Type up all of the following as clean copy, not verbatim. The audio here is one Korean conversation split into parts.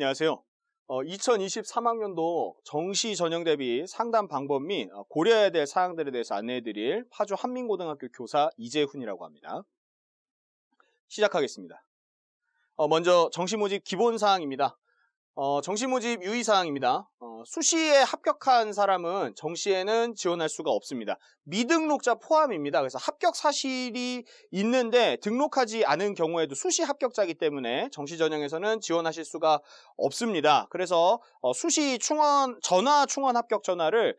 안녕하세요. 2023학년도 정시 전형 대비 상담 방법 및 고려해야 될 사항들에 대해서 안내해드릴 파주 한민고등학교 교사 이재훈이라고 합니다. 시작하겠습니다. 먼저 정시 모집 기본 사항입니다. 정시 모집 유의사항입니다. 수시에 합격한 사람은 정시에는 지원할 수가 없습니다. 미등록자 포함입니다. 그래서 합격 사실이 있는데 등록하지 않은 경우에도 수시 합격자이기 때문에 정시 전형에서는 지원하실 수가 없습니다. 그래서 수시 충원 전화 충원 합격 전화를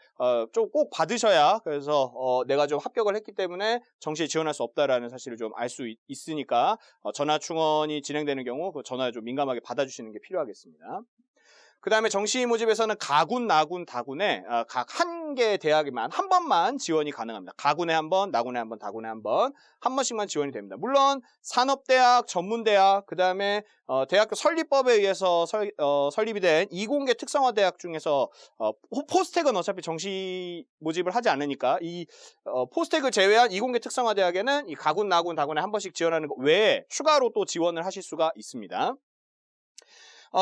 좀 꼭 받으셔야, 그래서 내가 좀 합격을 했기 때문에 정시에 지원할 수 없다라는 사실을 좀 알 수 있으니까 전화 충원이 진행되는 경우 그 전화를 좀 민감하게 받아주시는 게 필요하겠습니다. 그 다음에 정시 모집에서는 가군, 나군, 다군에 각 한 개의 대학에만 한 번만 지원이 가능합니다. 가군에 한 번, 나군에 한 번, 다군에 한 번씩만 지원이 됩니다. 물론 산업대학, 전문대학, 그 다음에 대학교 설립법에 의해서 설립이 된 이공계 특성화대학 중에서 포스텍은 어차피 정시 모집을 하지 않으니까 이 포스텍을 제외한 이공계 특성화대학에는 이 가군, 나군, 다군에 한 번씩 지원하는 것 외에 추가로 또 지원을 하실 수가 있습니다.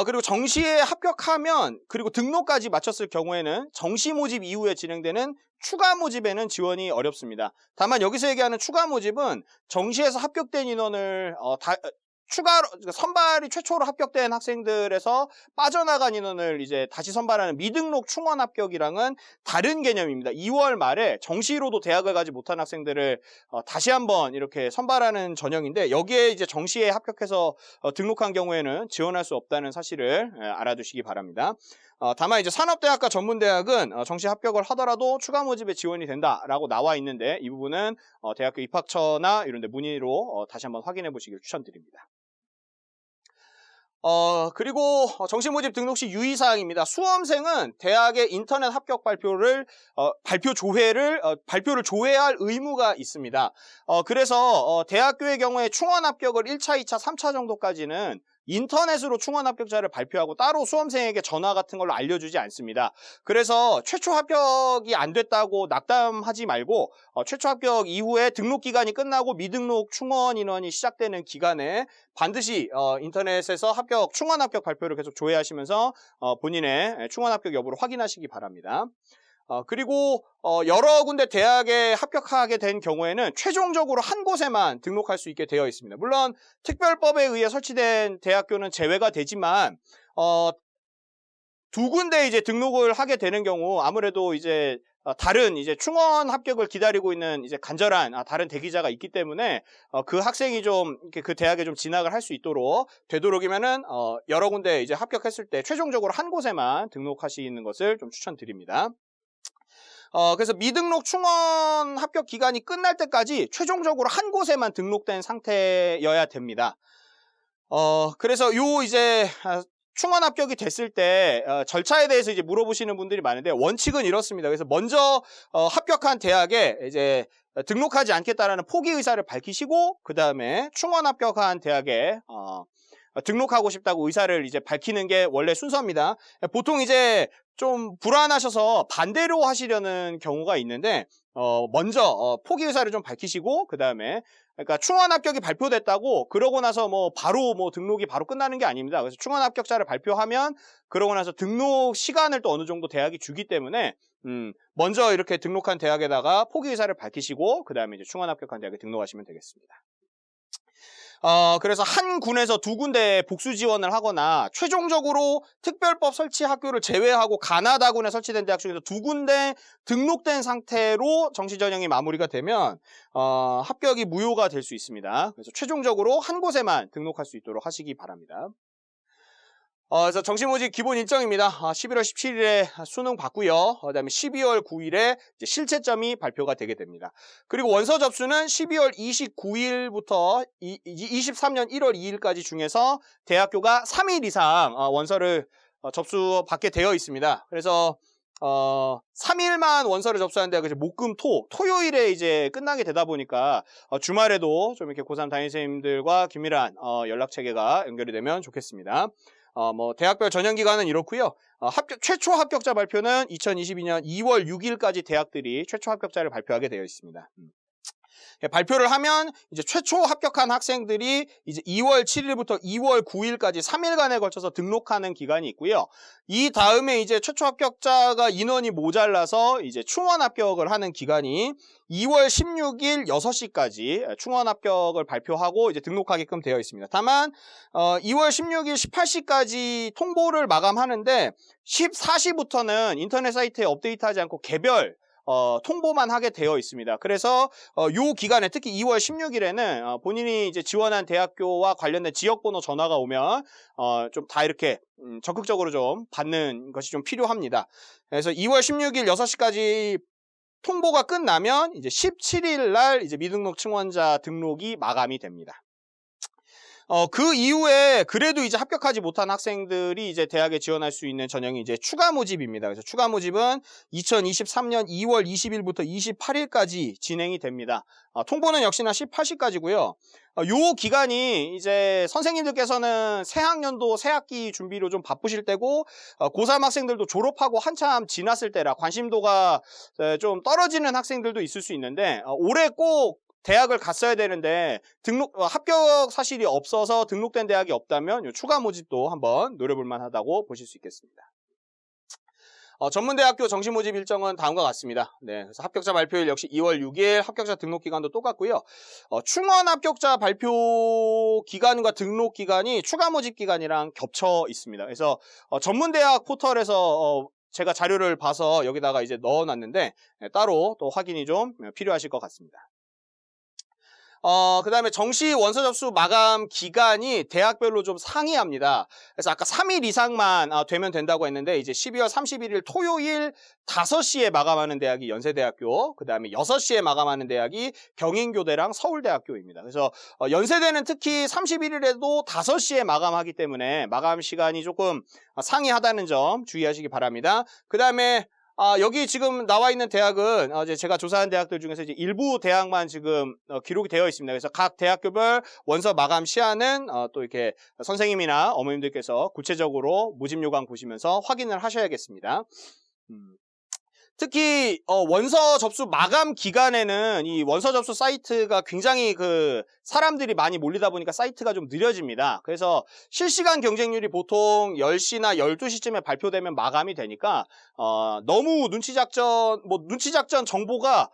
그리고 정시에 합격하면, 그리고 등록까지 마쳤을 경우에는 정시 모집 이후에 진행되는 추가 모집에는 지원이 어렵습니다. 다만 여기서 얘기하는 추가 모집은 정시에서 합격된 인원을 추가로 선발이 최초로 합격된 학생들에서 빠져나간 인원을 이제 다시 선발하는 미등록 충원 합격이랑은 다른 개념입니다. 2월 말에 정시로도 대학을 가지 못한 학생들을 다시 한번 이렇게 선발하는 전형인데, 여기에 이제 정시에 합격해서 등록한 경우에는 지원할 수 없다는 사실을 알아두시기 바랍니다. 다만 이제 산업대학과 전문대학은 정시 합격을 하더라도 추가 모집에 지원이 된다라고 나와 있는데, 이 부분은 대학교 입학처나 이런 데 문의로 다시 한번 확인해 보시길 추천드립니다. 그리고 정시 모집 등록 시 유의사항입니다. 수험생은 대학의 인터넷 합격 발표를 조회할 의무가 있습니다. 그래서 대학교의 경우에 충원 합격을 1차, 2차, 3차 정도까지는 인터넷으로 충원 합격자를 발표하고 따로 수험생에게 전화 같은 걸로 알려주지 않습니다. 그래서 최초 합격이 안 됐다고 낙담하지 말고 최초 합격 이후에 등록 기간이 끝나고 미등록 충원 인원이 시작되는 기간에 반드시 인터넷에서 충원 합격 발표를 계속 조회하시면서 본인의 충원 합격 여부를 확인하시기 바랍니다. 그리고 여러 군데 대학에 합격하게 된 경우에는 최종적으로 한 곳에만 등록할 수 있게 되어 있습니다. 물론 특별법에 의해 설치된 대학교는 제외가 되지만 두 군데 이제 등록을 하게 되는 경우 아무래도 이제 다른 이제 충원 합격을 기다리고 있는 이제 간절한 다른 대기자가 있기 때문에 그 학생이 좀 이렇게 그 대학에 좀 진학을 할 수 있도록 되도록이면은 여러 군데 이제 합격했을 때 최종적으로 한 곳에만 등록하시는 것을 좀 추천드립니다. 그래서 미등록 충원 합격 기간이 끝날 때까지 최종적으로 한 곳에만 등록된 상태여야 됩니다. 그래서 이제 충원 합격이 됐을 때 절차에 대해서 이제 물어보시는 분들이 많은데, 원칙은 이렇습니다. 그래서 먼저 합격한 대학에 이제 등록하지 않겠다라는 포기 의사를 밝히시고, 그 다음에 충원 합격한 대학에 등록하고 싶다고 의사를 이제 밝히는 게 원래 순서입니다. 보통 이제 좀 불안하셔서 반대로 하시려는 경우가 있는데, 먼저 포기 의사를 좀 밝히시고, 그 다음에 그러니까 충원 합격이 발표됐다고 그러고 나서 바로 등록이 바로 끝나는 게 아닙니다. 그래서 충원 합격자를 발표하면 그러고 나서 등록 시간을 또 어느 정도 대학이 주기 때문에 먼저 이렇게 등록한 대학에다가 포기 의사를 밝히시고, 그 다음에 이제 충원 합격한 대학에 등록하시면 되겠습니다. 그래서 한 군에서 두 군데에 복수 지원을 하거나 최종적으로 특별법 설치 학교를 제외하고 가나다군에 설치된 대학 중에서 두 군데 등록된 상태로 정시 전형이 마무리가 되면 합격이 무효가 될 수 있습니다. 그래서 최종적으로 한 곳에만 등록할 수 있도록 하시기 바랍니다. 그래서 정시 모집 기본 일정입니다. 11월 17일에 수능 받고요. 그다음에 12월 9일에 이제 실채점이 발표가 되게 됩니다. 그리고 원서 접수는 12월 29일부터 23년 1월 2일까지 중에서 대학교가 3일 이상 원서를 접수받게 되어 있습니다. 그래서 3일만 원서를 접수하는데 토요일에 이제 끝나게 되다 보니까 주말에도 좀 이렇게 고3 담임선생님들과 긴밀한 연락 체계가 연결이 되면 좋겠습니다. 대학별 전형 기간은 이렇고요. 최초 합격자 발표는 2022년 2월 6일까지 대학들이 최초 합격자를 발표하게 되어 있습니다. 발표를 하면 이제 최초 합격한 학생들이 이제 2월 7일부터 2월 9일까지 3일간에 걸쳐서 등록하는 기간이 있고요. 이 다음에 이제 최초 합격자가 인원이 모자라서 이제 충원 합격을 하는 기간이 2월 16일 6시까지 충원 합격을 발표하고 이제 등록하게끔 되어 있습니다. 다만 2월 16일 18시까지 통보를 마감하는데 14시부터는 인터넷 사이트에 업데이트하지 않고 개별 통보만 하게 되어 있습니다. 그래서 요 기간에 특히 2월 16일에는 본인이 이제 지원한 대학교와 관련된 지역번호 전화가 오면 좀 다 이렇게 적극적으로 좀 받는 것이 좀 필요합니다. 그래서 2월 16일 6시까지 통보가 끝나면 이제 17일 날 이제 미등록 증원자 등록이 마감이 됩니다. 그 이후에 그래도 이제 합격하지 못한 학생들이 이제 대학에 지원할 수 있는 전형이 이제 추가 모집입니다. 그래서 추가 모집은 2023년 2월 20일부터 28일까지 진행이 됩니다. 통보는 역시나 18시까지고요. 요 기간이 이제 선생님들께서는 새 학년도 새 학기 준비로 좀 바쁘실 때고 고3 학생들도 졸업하고 한참 지났을 때라 관심도가 좀 떨어지는 학생들도 있을 수 있는데 올해 꼭 대학을 갔어야 되는데 합격 사실이 없어서 등록된 대학이 없다면 요 추가 모집도 한번 노려볼 만하다고 보실 수 있겠습니다. 전문대학교 정시 모집 일정은 다음과 같습니다. 네, 그래서 합격자 발표일 역시 2월 6일, 합격자 등록 기간도 똑같고요. 충원 합격자 발표 기간과 등록 기간이 추가 모집 기간이랑 겹쳐 있습니다. 그래서 전문대학 포털에서 제가 자료를 봐서 여기다가 이제 넣어놨는데 따로 또 확인이 좀 필요하실 것 같습니다. 그 다음에 정시 원서 접수 마감 기간이 대학별로 좀 상이합니다. 그래서 아까 3일 이상만 되면 된다고 했는데 이제 12월 31일 토요일 5시에 마감하는 대학이 연세대학교, 그 다음에 6시에 마감하는 대학이 경인교대랑 서울대학교입니다. 그래서 연세대는 특히 31일에도 5시에 마감하기 때문에 마감 시간이 조금 상이하다는 점 주의하시기 바랍니다. 그 다음에 여기 지금 나와 있는 대학은 이제 제가 조사한 대학들 중에서 이제 일부 대학만 지금 기록이 되어 있습니다. 그래서 각 대학교별 원서 마감 시한은 또 이렇게 선생님이나 어머님들께서 구체적으로 모집 요강 보시면서 확인을 하셔야겠습니다. 특히 원서 접수 마감 기간에는 이 원서 접수 사이트가 굉장히 사람들이 많이 몰리다 보니까 사이트가 좀 느려집니다. 그래서 실시간 경쟁률이 보통 10시나 12시쯤에 발표되면 마감이 되니까 너무 눈치작전 정보가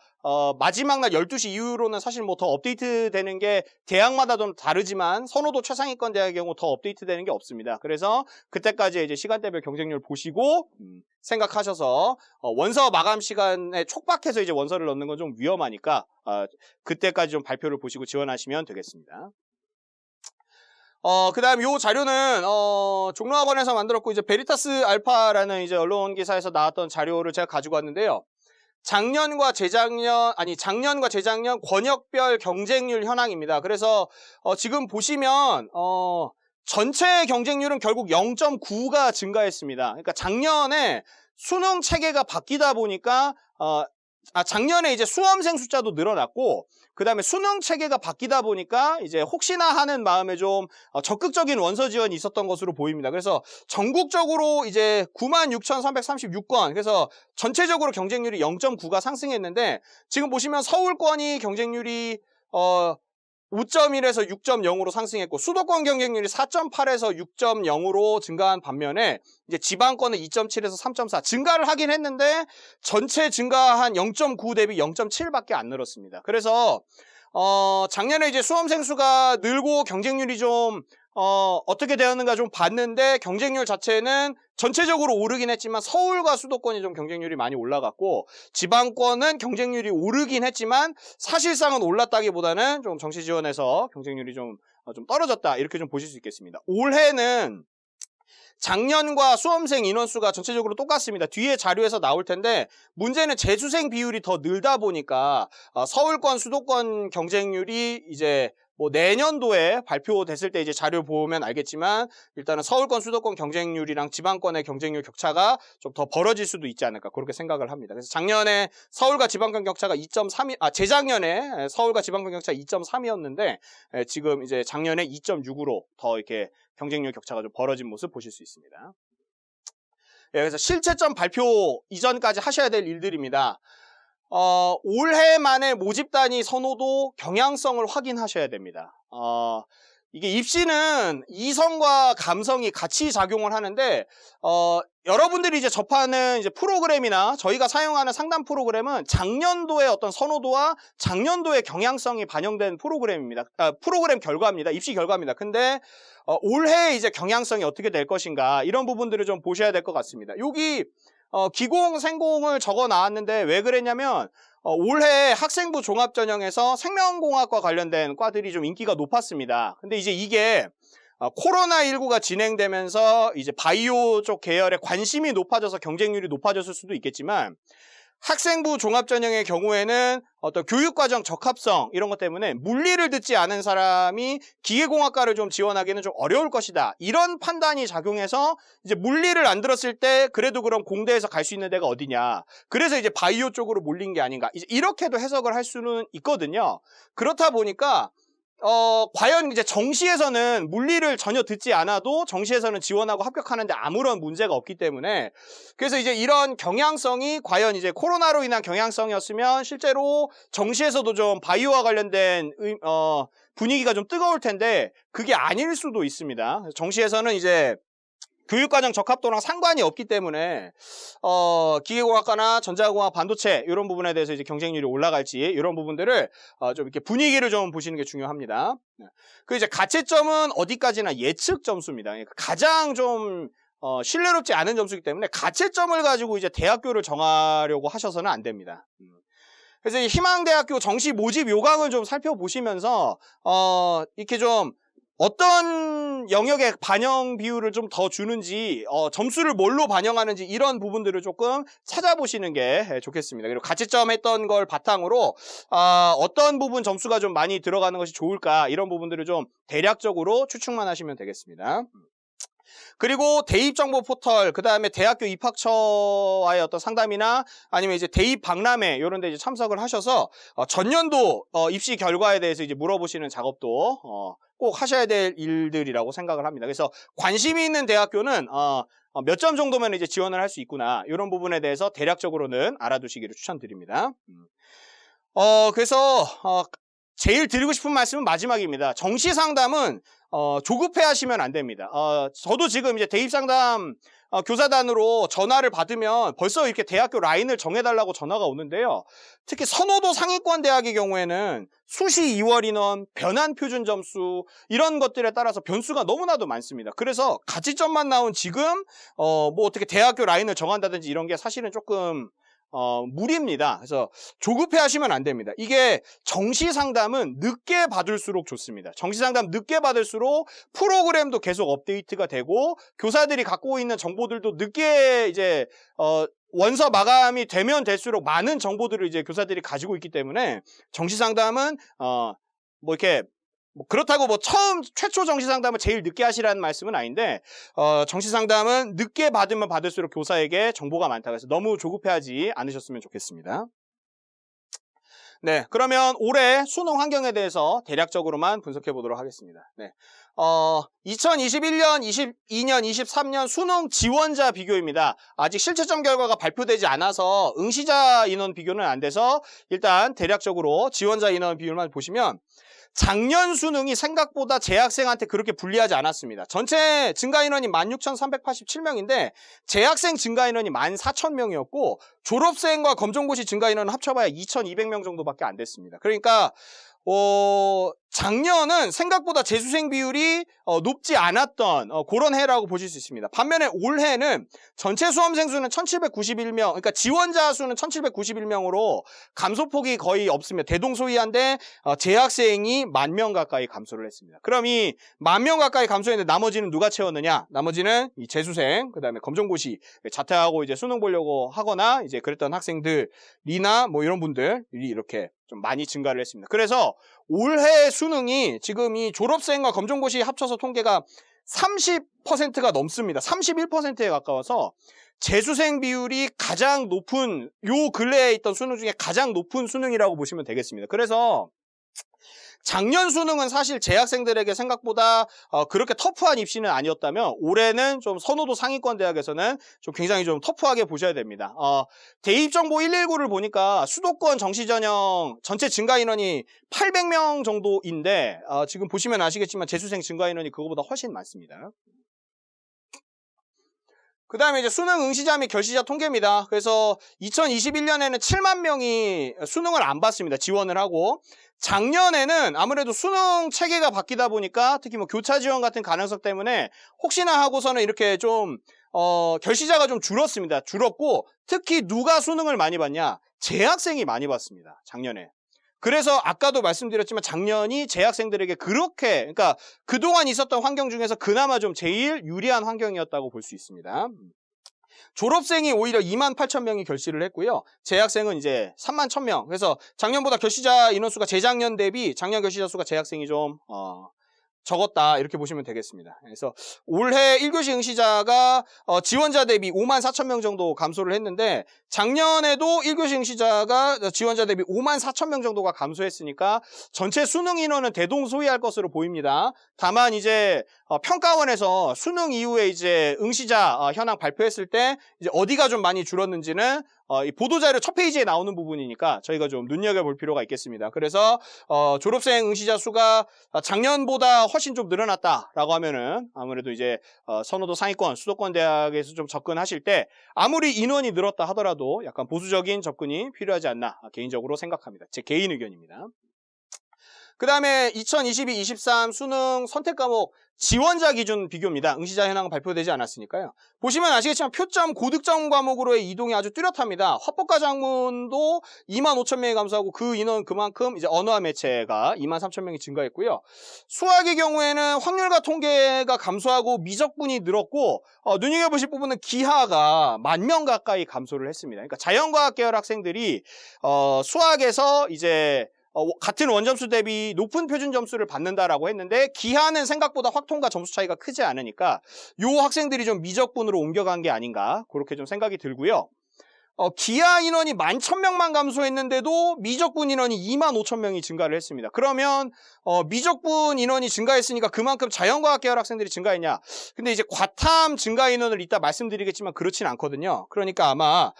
마지막 날 12시 이후로는 사실 뭐 더 업데이트 되는 게 대학마다 좀 다르지만 선호도 최상위권 대학의 경우 더 업데이트 되는 게 없습니다. 그래서 그때까지 이제 시간대별 경쟁률 보시고 생각하셔서 원서 마감 시간에 촉박해서 이제 원서를 넣는 건 좀 위험하니까 그때까지 좀 발표를 보시고 지원하시면 되겠습니다. 그 다음 요 자료는 종로학원에서 만들었고 이제 베리타스 알파라는 이제 언론 기사에서 나왔던 자료를 제가 가지고 왔는데요. 작년과 재작년 권역별 경쟁률 현황입니다. 그래서 지금 보시면 전체 경쟁률은 결국 0.9가 증가했습니다. 그러니까 작년에 수능 체계가 바뀌다 보니까 작년에 이제 수험생 숫자도 늘어났고 그 다음에 수능 체계가 바뀌다 보니까 이제 혹시나 하는 마음에 좀 적극적인 원서 지원이 있었던 것으로 보입니다. 그래서 전국적으로 이제 96,336건, 그래서 전체적으로 경쟁률이 0.9가 상승했는데 지금 보시면 서울권이 경쟁률이 5.1에서 6.0으로 상승했고 수도권 경쟁률이 4.8에서 6.0으로 증가한 반면에 이제 지방권은 2.7에서 3.4 증가를 하긴 했는데 전체 증가한 0.9 대비 0.7밖에 안 늘었습니다. 그래서 작년에 이제 수험생 수가 늘고 경쟁률이 좀 어떻게 되었는가 좀 봤는데 경쟁률 자체는 전체적으로 오르긴 했지만 서울과 수도권이 좀 경쟁률이 많이 올라갔고 지방권은 경쟁률이 오르긴 했지만 사실상은 올랐다기보다는 좀 정시 지원에서 경쟁률이 좀 떨어졌다 이렇게 좀 보실 수 있겠습니다. 올해는 작년과 수험생 인원수가 전체적으로 똑같습니다. 뒤에 자료에서 나올 텐데 문제는 재수생 비율이 더 늘다 보니까 서울권, 수도권 경쟁률이 이제 뭐 내년도에 발표됐을 때 이제 자료 보면 알겠지만 일단은 서울권, 수도권 경쟁률이랑 지방권의 경쟁률 격차가 좀 더 벌어질 수도 있지 않을까 그렇게 생각을 합니다. 그래서 작년에 서울과 지방권 격차가 2.3이 재작년에 서울과 지방권 격차가 2.3이었는데 지금 이제 작년에 2.6으로 더 이렇게 경쟁률 격차가 좀 벌어진 모습 보실 수 있습니다. 그래서 실채점 발표 이전까지 하셔야 될 일들입니다. 올해만의 모집 단위 선호도 경향성을 확인하셔야 됩니다. 이게 입시는 이성과 감성이 같이 작용을 하는데, 여러분들이 이제 접하는 이제 프로그램이나 저희가 사용하는 상담 프로그램은 작년도의 어떤 선호도와 작년도의 경향성이 반영된 프로그램입니다. 프로그램 결과입니다. 입시 결과입니다. 근데, 올해 이제 경향성이 어떻게 될 것인가, 이런 부분들을 좀 보셔야 될 것 같습니다. 여기, 기공, 생공을 적어 나왔는데 왜 그랬냐면, 올해 학생부 종합전형에서 생명공학과 관련된 과들이 좀 인기가 높았습니다. 근데 이제 이게 코로나19가 진행되면서 이제 바이오 쪽 계열에 관심이 높아져서 경쟁률이 높아졌을 수도 있겠지만, 학생부 종합전형의 경우에는 어떤 교육과정 적합성 이런 것 때문에 물리를 듣지 않은 사람이 기계공학과를 좀 지원하기는 좀 어려울 것이다. 이런 판단이 작용해서 이제 물리를 안 들었을 때 그래도 그럼 공대에서 갈 수 있는 데가 어디냐. 그래서 이제 바이오 쪽으로 몰린 게 아닌가. 이제 이렇게도 해석을 할 수는 있거든요. 그렇다 보니까 과연 이제 정시에서는 물리를 전혀 듣지 않아도 정시에서는 지원하고 합격하는데 아무런 문제가 없기 때문에, 그래서 이제 이런 경향성이 과연 이제 코로나로 인한 경향성이었으면 실제로 정시에서도 좀 바이오와 관련된 분위기가 좀 뜨거울 텐데 그게 아닐 수도 있습니다. 정시에서는 이제 교육과정 적합도랑 상관이 없기 때문에 기계공학과나 전자공학, 반도체 이런 부분에 대해서 이제 경쟁률이 올라갈지 이런 부분들을 좀 이렇게 분위기를 좀 보시는 게 중요합니다. 그 이제 가채점은 어디까지나 예측 점수입니다. 가장 좀 신뢰롭지 않은 점수이기 때문에 가채점을 가지고 이제 대학교를 정하려고 하셔서는 안 됩니다. 그래서 이 희망대학교 정시 모집 요강을 좀 살펴보시면서 이렇게 좀 어떤 영역의 반영 비율을 좀 더 주는지, 점수를 뭘로 반영하는지 이런 부분들을 조금 찾아보시는 게 좋겠습니다. 그리고 가채점 했던 걸 바탕으로 어떤 부분 점수가 좀 많이 들어가는 것이 좋을까, 이런 부분들을 좀 대략적으로 추측만 하시면 되겠습니다. 그리고 대입정보 포털, 그 다음에 대학교 입학처와의 어떤 상담이나 아니면 이제 대입 박람회 이런 데 이제 참석을 하셔서 전년도 입시 결과에 대해서 이제 물어보시는 작업도 꼭 하셔야 될 일들이라고 생각을 합니다. 그래서 관심이 있는 대학교는 몇 점 정도면 이제 지원을 할 수 있구나, 이런 부분에 대해서 대략적으로는 알아두시기를 추천드립니다. 그래서 제일 드리고 싶은 말씀은 마지막입니다. 정시 상담은 조급해 하시면 안 됩니다. 저도 지금 이제 대입 상담 교사단으로 전화를 받으면 벌써 이렇게 대학교 라인을 정해달라고 전화가 오는데요. 특히 선호도 상위권 대학의 경우에는 수시 2월 인원, 변환 표준 점수 이런 것들에 따라서 변수가 너무나도 많습니다. 그래서 가치점만 나온 지금 뭐 어떻게 대학교 라인을 정한다든지 이런 게 사실은 조금 무리입니다. 그래서 조급해 하시면 안 됩니다. 이게 정시 상담은 늦게 받을수록 좋습니다. 정시 상담 늦게 받을수록 프로그램도 계속 업데이트가 되고 교사들이 갖고 있는 정보들도 늦게 이제 원서 마감이 되면 될수록 많은 정보들을 이제 교사들이 가지고 있기 때문에 정시 상담은 뭐 이렇게 그렇다고 뭐 최초 정시 상담을 제일 늦게 하시라는 말씀은 아닌데, 정시 상담은 늦게 받으면 받을수록 교사에게 정보가 많다. 그래서 너무 조급해하지 않으셨으면 좋겠습니다. 네, 그러면 올해 수능 환경에 대해서 대략적으로만 분석해 보도록 하겠습니다. 네. 2021년, 22년, 23년 수능 지원자 비교입니다. 아직 실채점 결과가 발표되지 않아서 응시자 인원 비교는 안 돼서 일단 대략적으로 지원자 인원 비율만 보시면, 작년 수능이 생각보다 재학생한테 그렇게 불리하지 않았습니다. 전체 증가 인원이 16,387명인데 재학생 증가 인원이 14,000명이었고 졸업생과 검정고시 증가 인원은 합쳐봐야 2,200명 정도밖에 안 됐습니다. 그러니까 작년은 생각보다 재수생 비율이 높지 않았던 그런 해라고 보실 수 있습니다. 반면에 올해는 전체 수험생 수는 1,791명, 그러니까 지원자 수는 1,791명으로 감소폭이 거의 없으며 대동소이한데 재학생이 10,000명 가까이 감소를 했습니다. 그럼 이 10,000명 가까이 감소했는데 나머지는 누가 채웠느냐? 나머지는 이 재수생, 그 다음에 검정고시 자퇴하고 이제 수능 보려고 하거나 이제 그랬던 학생들이나 뭐 이런 분들이 이렇게 좀 많이 증가를 했습니다. 그래서 올해 수능이 지금 이 졸업생과 검정고시 합쳐서 통계가 30%가 넘습니다. 31%에 가까워서 재수생 비율이 가장 높은, 요 근래에 있던 수능 중에 가장 높은 수능이라고 보시면 되겠습니다. 그래서 작년 수능은 사실 재학생들에게 생각보다 그렇게 터프한 입시는 아니었다면 올해는 좀 선호도 상위권 대학에서는 좀 굉장히 좀 터프하게 보셔야 됩니다. 대입정보 119를 보니까 수도권 정시전형 전체 증가 인원이 800명 정도인데 지금 보시면 아시겠지만 재수생 증가 인원이 그거보다 훨씬 많습니다. 그 다음에 이제 수능 응시자 및 결시자 통계입니다. 그래서 2021년에는 7만 명이 수능을 안 봤습니다. 지원을 하고. 작년에는 아무래도 수능 체계가 바뀌다 보니까 특히 뭐 교차 지원 같은 가능성 때문에 혹시나 하고서는 이렇게 좀 결시자가 좀 줄었습니다. 줄었고 특히 누가 수능을 많이 봤냐? 재학생이 많이 봤습니다. 작년에. 그래서 아까도 말씀드렸지만 작년이 재학생들에게 그러니까 그동안 있었던 환경 중에서 그나마 좀 제일 유리한 환경이었다고 볼 수 있습니다. 졸업생이 오히려 28,000명이 결시를 했고요. 재학생은 이제 31,000명. 그래서 작년보다 결시자 인원수가 재작년 대비 작년 결시자 수가 재학생이 좀 적었다 이렇게 보시면 되겠습니다. 그래서 올해 1교시 응시자가 지원자 대비 54,000명 정도 감소를 했는데 작년에도 1교시 응시자가 지원자 대비 54,000명 정도가 감소했으니까 전체 수능 인원은 대동소이할 것으로 보입니다. 다만 이제 평가원에서 수능 이후에 이제 응시자 현황 발표했을 때 이제 어디가 좀 많이 줄었는지는 이 보도자료 첫 페이지에 나오는 부분이니까 저희가 좀 눈여겨볼 필요가 있겠습니다. 그래서 졸업생 응시자 수가 작년보다 훨씬 좀 늘어났다라고 하면은 아무래도 이제 선호도 상위권, 수도권 대학에서 좀 접근하실 때 아무리 인원이 늘었다 하더라도 약간 보수적인 접근이 필요하지 않나 개인적으로 생각합니다. 제 개인 의견입니다. 그 다음에 2022-23 수능 선택 과목 지원자 기준 비교입니다. 응시자 현황 발표되지 않았으니까요. 보시면 아시겠지만 표점 고득점 과목으로의 이동이 아주 뚜렷합니다. 화법과 작문도 25,000명이 감소하고 그 인원 그만큼 이제 언어와 매체가 23,000명이 증가했고요. 수학의 경우에는 확률과 통계가 감소하고 미적분이 늘었고 눈여겨보실 부분은 기하가 10,000명 가까이 감소를 했습니다. 그러니까 자연과학 계열 학생들이 수학에서 이제 같은 원점수 대비 높은 표준 점수를 받는다라고 했는데 기하는 생각보다 확통과 점수 차이가 크지 않으니까 요 학생들이 좀 미적분으로 옮겨간 게 아닌가 그렇게 좀 생각이 들고요. 기하 인원이 11,000명만 감소했는데도 미적분 인원이 25,000명이 증가를 했습니다. 그러면 미적분 인원이 증가했으니까 그만큼 자연과학 계열 학생들이 증가했냐? 근데 이제 과탐 증가 인원을 이따 말씀드리겠지만 그렇진 않거든요. 그러니까 아마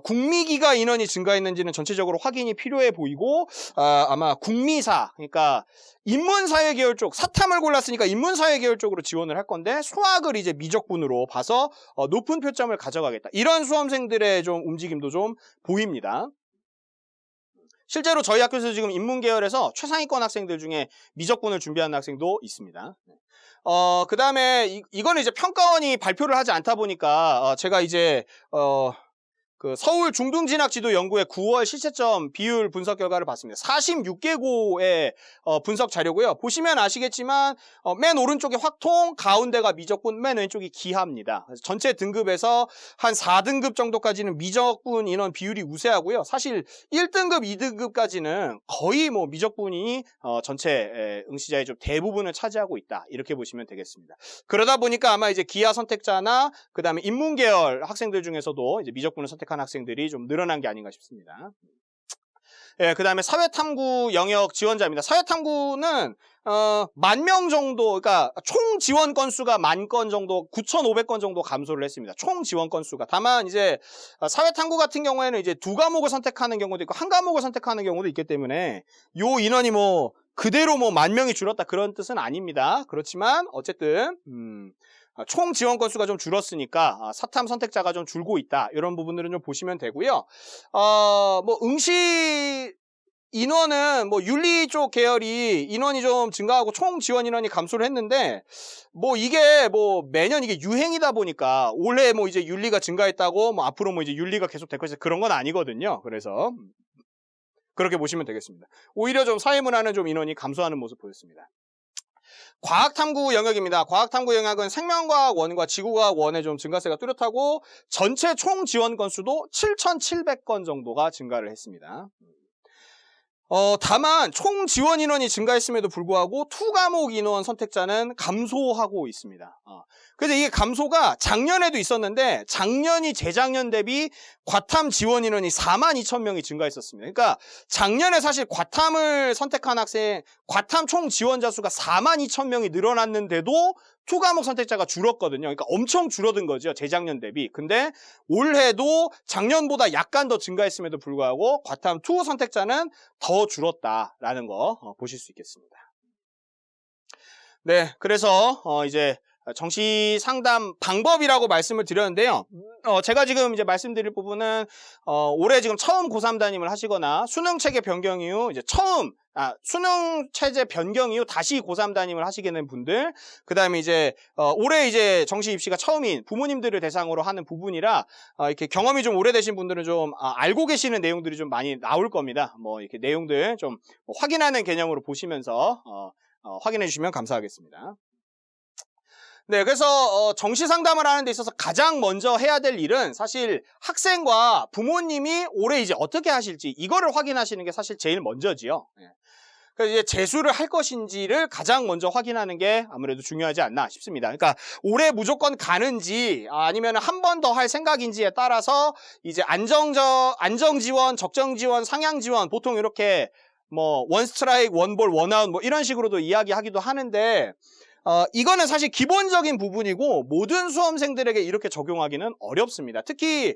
국미기가 인원이 증가했는지는 전체적으로 확인이 필요해 보이고 아마 국미사 그러니까 인문사회 계열 쪽 사탐을 골랐으니까 인문사회 계열 쪽으로 지원을 할 건데 수학을 이제 미적분으로 봐서 높은 표점을 가져가겠다. 이런 수험생들의 좀 움직임도 좀 보입니다. 실제로 저희 학교에서 지금 인문계열에서 최상위권 학생들 중에 미적분을 준비하는 학생도 있습니다. 그 다음에 이거는 이제 평가원이 발표를 하지 않다 보니까 제가 이제 그 서울 중등진학지도연구의 9월 실채점 비율 분석 결과를 봤습니다. 46개고의 분석 자료고요. 보시면 아시겠지만 맨 오른쪽이 확통, 가운데가 미적분, 맨 왼쪽이 기하입니다. 그래서 전체 등급에서 한 4등급 정도까지는 미적분 인원 비율이 우세하고요. 사실 1등급, 2등급까지는 거의 뭐 미적분이 전체 응시자의 좀 대부분을 차지하고 있다. 이렇게 보시면 되겠습니다. 그러다 보니까 아마 이제 기하 선택자나 그 다음에 인문계열 학생들 중에서도 이제 미적분을 선택한 학생들이 좀 늘어난 게 아닌가 싶습니다. 예, 그 다음에 사회탐구 영역 지원자입니다. 사회탐구는 10,000명 정도, 그러니까 총 지원 건수가 10,000건 정도, 9,500건 정도 감소를 했습니다. 총 지원 건수가. 다만 이제 사회탐구 같은 경우에는 이제 2과목을 선택하는 경우도 있고 1과목을 선택하는 경우도 있기 때문에 요 인원이 뭐 그대로 뭐 10,000명이 줄었다 그런 뜻은 아닙니다. 그렇지만 어쨌든 총 지원 건수가 좀 줄었으니까 사탐 선택자가 좀 줄고 있다. 이런 부분들은 좀 보시면 되고요. 뭐 응시 인원은 뭐 윤리 쪽 계열이 인원이 좀 증가하고 총 지원 인원이 감소를 했는데 뭐 이게 뭐 매년 이게 유행이다 보니까 올해 뭐 이제 윤리가 증가했다고 뭐 앞으로 뭐 이제 윤리가 계속 될 것이다 그런 건 아니거든요. 그래서 그렇게 보시면 되겠습니다. 오히려 좀 사회문화는 좀 인원이 감소하는 모습 보였습니다. 과학탐구 영역입니다. 과학탐구 영역은 생명과학 1과 지구과학 1의 좀 증가세가 뚜렷하고 전체 총 지원 건수도 7,700건 정도가 증가를 했습니다. 다만 총 지원 인원이 증가했음에도 불구하고 투과목 인원 선택자는 감소하고 있습니다. 그래서 이게 감소가 작년에도 있었는데 작년이 재작년 대비 과탐 지원 인원이 42,000명이 증가했었습니다. 그러니까 작년에 사실 과탐을 선택한 학생, 과탐 총 지원자 수가 42,000명이 늘어났는데도 투과목 선택자가 줄었거든요. 그러니까 엄청 줄어든 거죠. 재작년 대비. 근데 올해도 작년보다 약간 더 증가했음에도 불구하고 과탐 투 선택자는 더 줄었다라는 거 보실 수 있겠습니다. 네, 그래서 이제 정시 상담 방법이라고 말씀을 드렸는데요. 제가 지금 이제 말씀드릴 부분은 올해 지금 처음 고3 담임을 하시거나 수능 체계 변경 이후 이제 수능 체제 변경 이후 다시 고3 담임을 하시게 된 분들, 그다음에 이제 올해 이제 정시 입시가 처음인 부모님들을 대상으로 하는 부분이라 이렇게 경험이 좀 오래되신 분들은 좀 알고 계시는 내용들이 좀 많이 나올 겁니다. 뭐 이렇게 내용들 좀 확인하는 개념으로 보시면서 확인해 주시면 감사하겠습니다. 네, 그래서 정시 상담을 하는 데 있어서 가장 먼저 해야 될 일은 사실 학생과 부모님이 올해 이제 어떻게 하실지 이거를 확인하시는 게 사실 제일 먼저지요. 그래서 이제 재수를 할 것인지를 가장 먼저 확인하는 게 아무래도 중요하지 않나 싶습니다. 그러니까 올해 무조건 가는지 아니면 한 번 더 할 생각인지에 따라서 이제 안정 지원, 적정 지원, 상향 지원 보통 이렇게 뭐 원 스트라이크, 원 볼, 원 아웃 뭐 이런 식으로도 이야기하기도 하는데 이거는 사실 기본적인 부분이고 모든 수험생들에게 이렇게 적용하기는 어렵습니다. 특히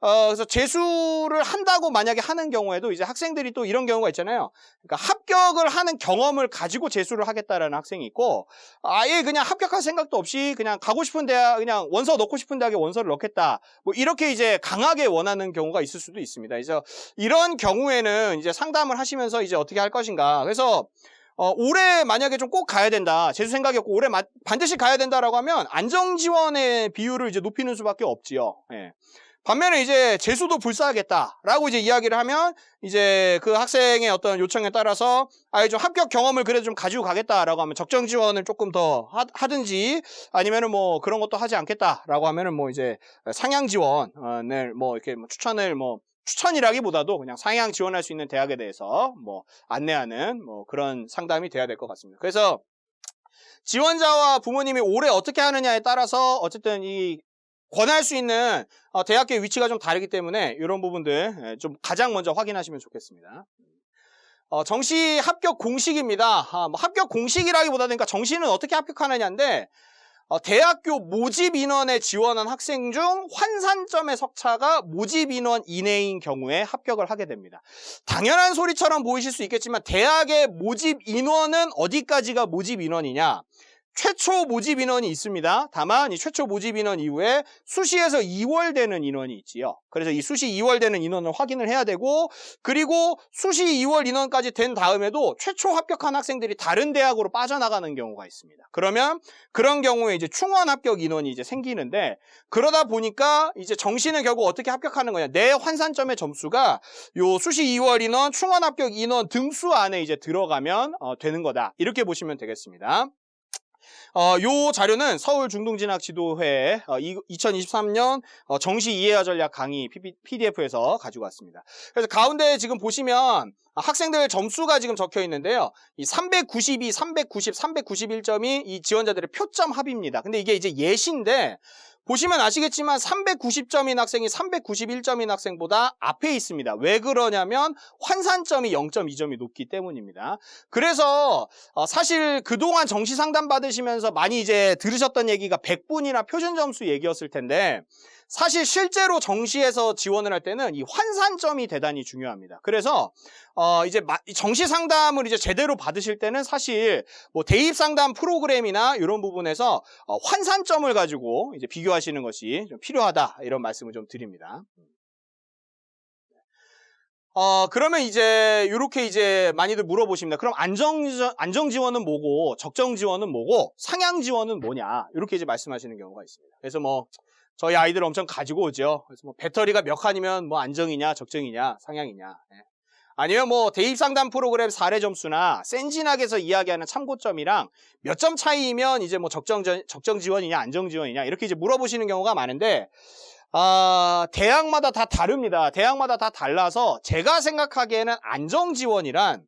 그래서 재수를 한다고 만약에 하는 경우에도 이제 학생들이 또 이런 경우가 있잖아요. 그러니까 합격을 하는 경험을 가지고 재수를 하겠다라는 학생이 있고 아예 그냥 합격할 생각도 없이 그냥 가고 싶은 대학 그냥 원서 넣고 싶은 대학에 원서를 넣겠다. 뭐 이렇게 이제 강하게 원하는 경우가 있을 수도 있습니다. 그래서 이런 경우에는 이제 상담을 하시면서 이제 어떻게 할 것인가. 그래서 올해 만약에 좀 꼭 가야 된다. 재수 생각이 없고 올해 반드시 가야 된다라고 하면 안정지원의 비율을 이제 높이는 수밖에 없지요. 예. 반면에 이제 재수도 불사하겠다라고 이제 이야기를 하면 이제 그 학생의 어떤 요청에 따라서 아예 좀 합격 경험을 그래도 좀 가지고 가겠다라고 하면 적정 지원을 조금 더 하든지 아니면은 뭐 그런 것도 하지 않겠다라고 하면은 뭐 이제 상향 지원을 뭐 이렇게 추천이라기보다도 그냥 상향 지원할 수 있는 대학에 대해서 뭐 안내하는 뭐 그런 상담이 돼야 될 것 같습니다. 그래서 지원자와 부모님이 올해 어떻게 하느냐에 따라서 어쨌든 이 권할 수 있는 대학교의 위치가 좀 다르기 때문에 이런 부분들 좀 가장 먼저 확인하시면 좋겠습니다. 정시 합격 공식입니다. 뭐 합격 공식이라기보다는 그러니까 정시는 어떻게 합격하느냐인데 대학교 모집 인원에 지원한 학생 중 환산점의 석차가 모집 인원 이내인 경우에 합격을 하게 됩니다. 당연한 소리처럼 보이실 수 있겠지만 대학의 모집 인원은 어디까지가 모집 인원이냐? 최초 모집 인원이 있습니다. 다만 이 최초 모집 인원 이후에 수시에서 2월되는 인원이 있지요. 그래서 이 수시 2월되는 인원을 확인을 해야 되고 그리고 수시 2월 인원까지 된 다음에도 최초 합격한 학생들이 다른 대학으로 빠져나가는 경우가 있습니다. 그러면 그런 경우에 이제 충원 합격 인원이 이제 생기는데 그러다 보니까 이제 정시는 결국 어떻게 합격하는 거냐? 내 환산점의 점수가 요 수시 2월 인원, 충원 합격 인원 등수 안에 이제 들어가면 되는 거다. 이렇게 보시면 되겠습니다. 요 자료는 서울중등진학지도회 2023년 정시 이해와 전략 강의 PDF에서 가지고 왔습니다. 그래서 가운데 지금 보시면 학생들 점수가 지금 적혀 있는데요. 이 392, 390, 391점이 이 지원자들의 표점 합입니다. 근데 이게 이제 예시인데 보시면 아시겠지만 390점인 학생이 391점인 학생보다 앞에 있습니다. 왜 그러냐면 환산점이 0.2점이 높기 때문입니다. 그래서 사실 그동안 정시 상담 받으시면서 많이 이제 들으셨던 얘기가 100분이나 표준 점수 얘기였을 텐데 사실 실제로 정시에서 지원을 할 때는 이 환산점이 대단히 중요합니다. 그래서 이제 정시 상담을 이제 제대로 받으실 때는 사실 뭐 대입 상담 프로그램이나 이런 부분에서 환산점을 가지고 이제 비교하시는 것이 좀 필요하다 이런 말씀을 좀 드립니다. 그러면 이제 이렇게 이제 많이들 물어보십니다. 그럼 안정 지원은 뭐고 적정 지원은 뭐고 상향 지원은 뭐냐 이렇게 이제 말씀하시는 경우가 있습니다. 그래서 뭐 저희 아이들 엄청 가지고 오죠. 그래서 뭐 배터리가 몇 칸이면 뭐 안정이냐 적정이냐 상향이냐. 아니면 뭐 대입 상담 프로그램 사례 점수나 센진학에서 이야기하는 참고점이랑 몇 점 차이면 이제 뭐 적정 지원이냐 안정 지원이냐 이렇게 이제 물어보시는 경우가 많은데 대학마다 다 다릅니다. 대학마다 다 달라서 제가 생각하기에는 안정지원이란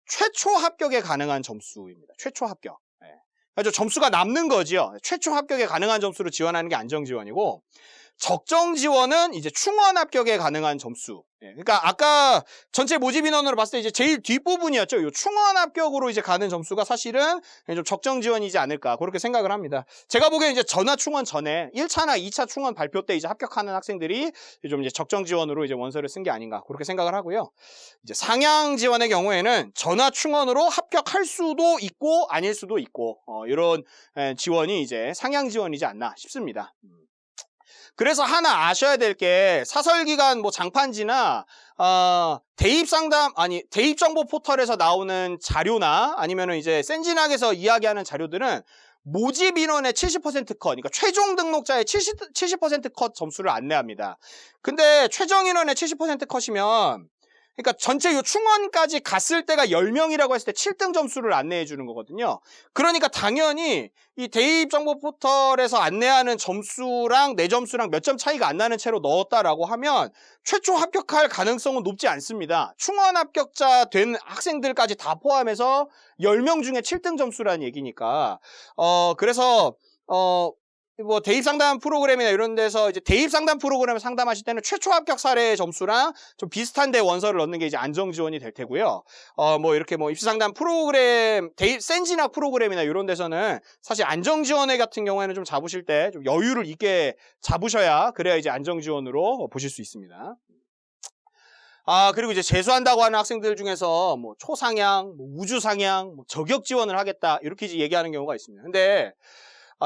최초 합격에 가능한 점수입니다. 최초 합격. 네. 그래서 점수가 남는 거지요. 최초 합격에 가능한 점수로 지원하는 게 안정지원이고, 적정지원은 이제 충원 합격에 가능한 점수. 그러니까 아까 전체 모집 인원으로 봤을 때 이제 제일 뒷부분이었죠. 이 충원 합격으로 이제 가는 점수가 사실은 좀 적정지원이지 않을까 그렇게 생각을 합니다. 제가 보기엔 이제 전화 충원 전에 1차나 2차 충원 발표 때 이제 합격하는 학생들이 좀 이제 적정지원으로 이제 원서를 쓴 게 아닌가 그렇게 생각을 하고요. 이제 상향 지원의 경우에는 전화 충원으로 합격할 수도 있고 아닐 수도 있고 이런 지원이 이제 상향 지원이지 않나 싶습니다. 그래서 하나 아셔야 될 게 사설기관 뭐 장판지나 대입정보 포털에서 나오는 자료나 아니면은 이제 센진학에서 이야기하는 자료들은 모집 인원의 70% 컷, 그러니까 최종 등록자의 70% 컷 점수를 안내합니다. 근데 최종 인원의 70% 컷이면 그러니까 전체 요 충원까지 갔을 때가 10명이라고 했을 때 7등 점수를 안내해 주는 거거든요. 그러니까 당연히 이 대입정보 포털에서 안내하는 점수랑 내 점수랑 몇 점 차이가 안 나는 채로 넣었다라고 하면 최초 합격할 가능성은 높지 않습니다. 충원 합격자 된 학생들까지 다 포함해서 10명 중에 7등 점수라는 얘기니까 그래서 뭐 대입상담 프로그램이나 이런 데서 이제 대입상담 프로그램을 상담하실 때는 최초 합격 사례 점수랑 좀 비슷한데 원서를 넣는 게 이제 안정지원이 될 테고요. 뭐 이렇게 뭐 입시상담 프로그램, 센진학 프로그램이나 이런 데서는 사실 안정지원회 같은 경우에는 좀 잡으실 때 좀 여유를 있게 잡으셔야 그래야 이제 안정지원으로 보실 수 있습니다. 그리고 이제 재수한다고 하는 학생들 중에서 뭐 초상향, 뭐 우주상향, 뭐 저격 지원을 하겠다 이렇게 이제 얘기하는 경우가 있습니다. 근데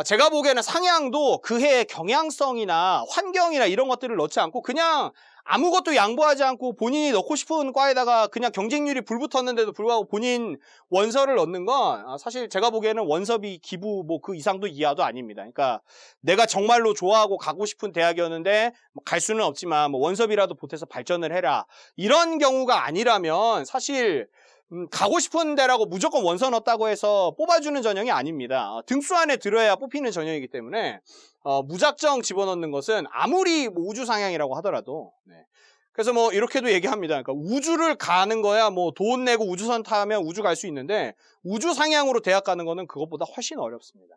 제가 보기에는 상향도 그 해의 경향성이나 환경이나 이런 것들을 넣지 않고 그냥 아무것도 양보하지 않고 본인이 넣고 싶은 과에다가 그냥 경쟁률이 불붙었는데도 불구하고 본인 원서를 넣는 건 사실 제가 보기에는 원서비 기부 뭐 그 이상도 이하도 아닙니다. 그러니까 내가 정말로 좋아하고 가고 싶은 대학이었는데 갈 수는 없지만 뭐 원서비라도 보태서 발전을 해라. 이런 경우가 아니라면 사실 가고 싶은 데라고 무조건 원서 넣었다고 해서 뽑아주는 전형이 아닙니다. 등수 안에 들어야 뽑히는 전형이기 때문에 무작정 집어넣는 것은 아무리 뭐 우주상향이라고 하더라도 그래서 뭐 이렇게도 얘기합니다. 그러니까 우주를 가는 거야 뭐 돈 내고 우주선 타면 우주 갈 수 있는데 우주상향으로 대학 가는 거는 그것보다 훨씬 어렵습니다.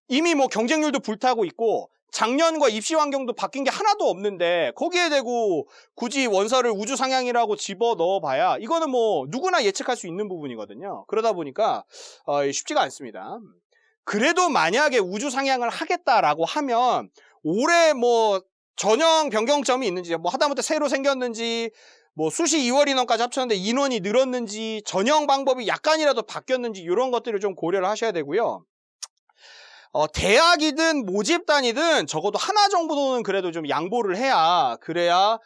이미 뭐 경쟁률도 불타고 있고 작년과 입시 환경도 바뀐 게 하나도 없는데 거기에 대고 굳이 원서를 우주 상향이라고 집어 넣어봐야 이거는 뭐 누구나 예측할 수 있는 부분이거든요. 그러다 보니까 쉽지가 않습니다. 그래도 만약에 우주 상향을 하겠다라고 하면 올해 뭐 전형 변경점이 있는지 뭐 하다못해 새로 생겼는지 뭐 수시 2월 인원까지 합쳤는데 인원이 늘었는지 전형 방법이 약간이라도 바뀌었는지 이런 것들을 좀 고려를 하셔야 되고요. 대학이든 모집단이든 적어도 하나 정도는 그래도 좀 양보를 해야 그래야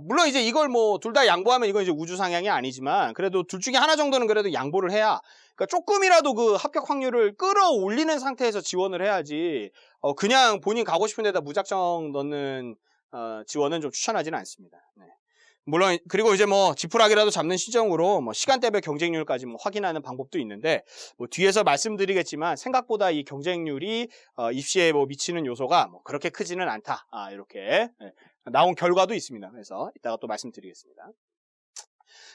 물론 이제 이걸 뭐 둘 다 양보하면 이건 이제 우주 상향이 아니지만 그래도 둘 중에 하나 정도는 그래도 양보를 해야 그러니까 조금이라도 그 합격 확률을 끌어올리는 상태에서 지원을 해야지 그냥 본인 가고 싶은 데다 무작정 넣는 지원은 좀 추천하지는 않습니다. 네. 물론 그리고 이제 뭐 지푸라기라도 잡는 시점으로 뭐 시간대별 경쟁률까지 뭐 확인하는 방법도 있는데 뭐 뒤에서 말씀드리겠지만 생각보다 이 경쟁률이 입시에 뭐 미치는 요소가 뭐 그렇게 크지는 않다. 이렇게 나온 결과도 있습니다. 그래서 이따가 또 말씀드리겠습니다.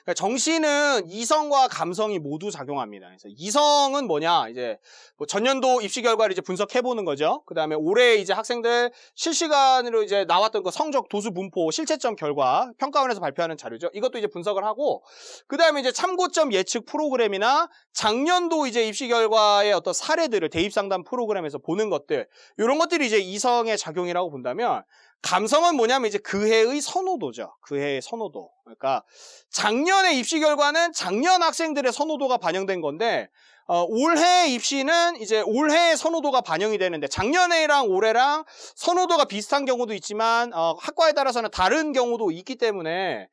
그러니까 정시는 이성과 감성이 모두 작용합니다. 그래서 이성은 뭐냐, 이제 뭐 전년도 입시 결과를 이제 분석해 보는 거죠. 그 다음에 올해 이제 학생들 실시간으로 이제 나왔던 그 성적 도수 분포 실채점 결과 평가원에서 발표하는 자료죠. 이것도 이제 분석을 하고, 그 다음에 이제 참고점 예측 프로그램이나 작년도 이제 입시 결과의 어떤 사례들을 대입 상담 프로그램에서 보는 것들, 이런 것들이 이제 이성의 작용이라고 본다면, 감성은 뭐냐면 이제 그 해의 선호도죠. 그 해의 선호도. 그러니까 작년의 입시 결과는 작년 학생들의 선호도가 반영된 건데 올해 입시는 이제 올해의 선호도가 반영이 되는데 작년에랑 올해랑 선호도가 비슷한 경우도 있지만 학과에 따라서는 다른 경우도 있기 때문에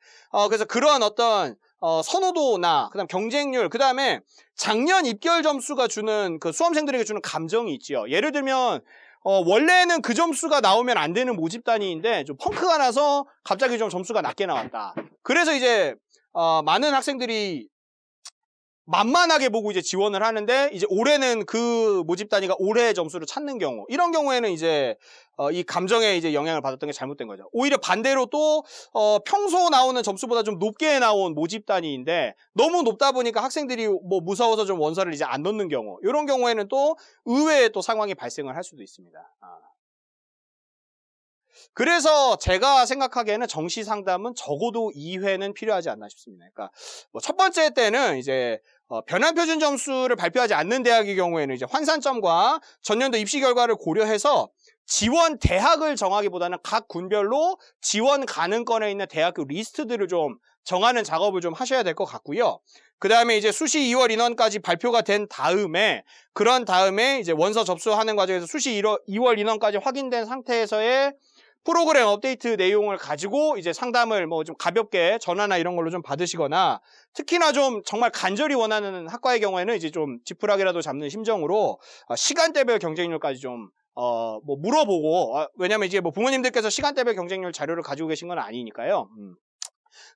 그래서 그러한 어떤 선호도나 그다음 경쟁률 그다음에 작년 입결 점수가 주는 그 수험생들에게 주는 감정이 있지요. 예를 들면 원래는 그 점수가 나오면 안 되는 모집단위인데 좀 펑크가 나서 갑자기 좀 점수가 낮게 나왔다. 그래서 이제 많은 학생들이 만만하게 보고 이제 지원을 하는데 이제 올해는 그 모집 단위가 올해의 점수를 찾는 경우, 이런 경우에는 이제 이 감정에 이제 영향을 받았던 게 잘못된 거죠. 오히려 반대로 또 평소 나오는 점수보다 좀 높게 나온 모집 단위인데 너무 높다 보니까 학생들이 뭐 무서워서 좀 원서를 이제 안 넣는 경우, 이런 경우에는 또 의외의 또 상황이 발생을 할 수도 있습니다. 그래서 제가 생각하기에는 정시 상담은 적어도 2회는 필요하지 않나 싶습니다. 그러니까 뭐 첫 번째 때는 이제 변환 표준 점수를 발표하지 않는 대학의 경우에는 이제 환산점과 전년도 입시 결과를 고려해서 지원 대학을 정하기보다는 각 군별로 지원 가능권에 있는 대학교 리스트들을 좀 정하는 작업을 좀 하셔야 될 것 같고요. 그 다음에 이제 수시 2월 인원까지 발표가 된 다음에, 그런 다음에 이제 원서 접수하는 과정에서 수시 2월 인원까지 확인된 상태에서의 프로그램 업데이트 내용을 가지고 이제 상담을 뭐 좀 가볍게 전화나 이런 걸로 좀 받으시거나, 특히나 좀 정말 간절히 원하는 학과의 경우에는 이제 좀 지푸라기라도 잡는 심정으로 시간대별 경쟁률까지 좀 뭐 물어보고, 왜냐면 이제 뭐 부모님들께서 시간대별 경쟁률 자료를 가지고 계신 건 아니니까요.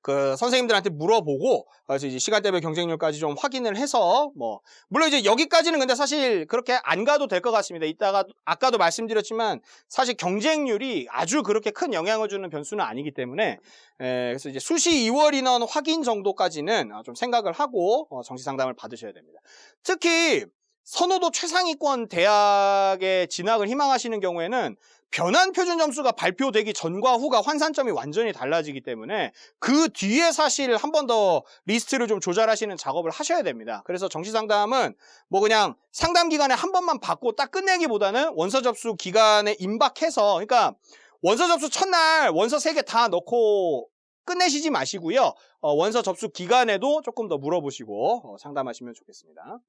그 선생님들한테 물어보고, 그래서 이제 시간대별 경쟁률까지 좀 확인을 해서, 뭐 물론 이제 여기까지는 근데 사실 그렇게 안 가도 될 것 같습니다. 이따가 아까도 말씀드렸지만 사실 경쟁률이 아주 그렇게 큰 영향을 주는 변수는 아니기 때문에, 그래서 이제 수시 2월 인원 확인 정도까지는 좀 생각을 하고 정시 상담을 받으셔야 됩니다. 특히 선호도 최상위권 대학에 진학을 희망하시는 경우에는 변환 표준 점수가 발표되기 전과 후가 환산점이 완전히 달라지기 때문에 그 뒤에 사실 한 번 더 리스트를 좀 조절하시는 작업을 하셔야 됩니다. 그래서 정시 상담은 뭐 그냥 상담 기간에 한 번만 받고 딱 끝내기보다는 원서 접수 기간에 임박해서, 그러니까 원서 접수 첫날 원서 3개 다 넣고 끝내시지 마시고요. 원서 접수 기간에도 조금 더 물어보시고 상담하시면 좋겠습니다.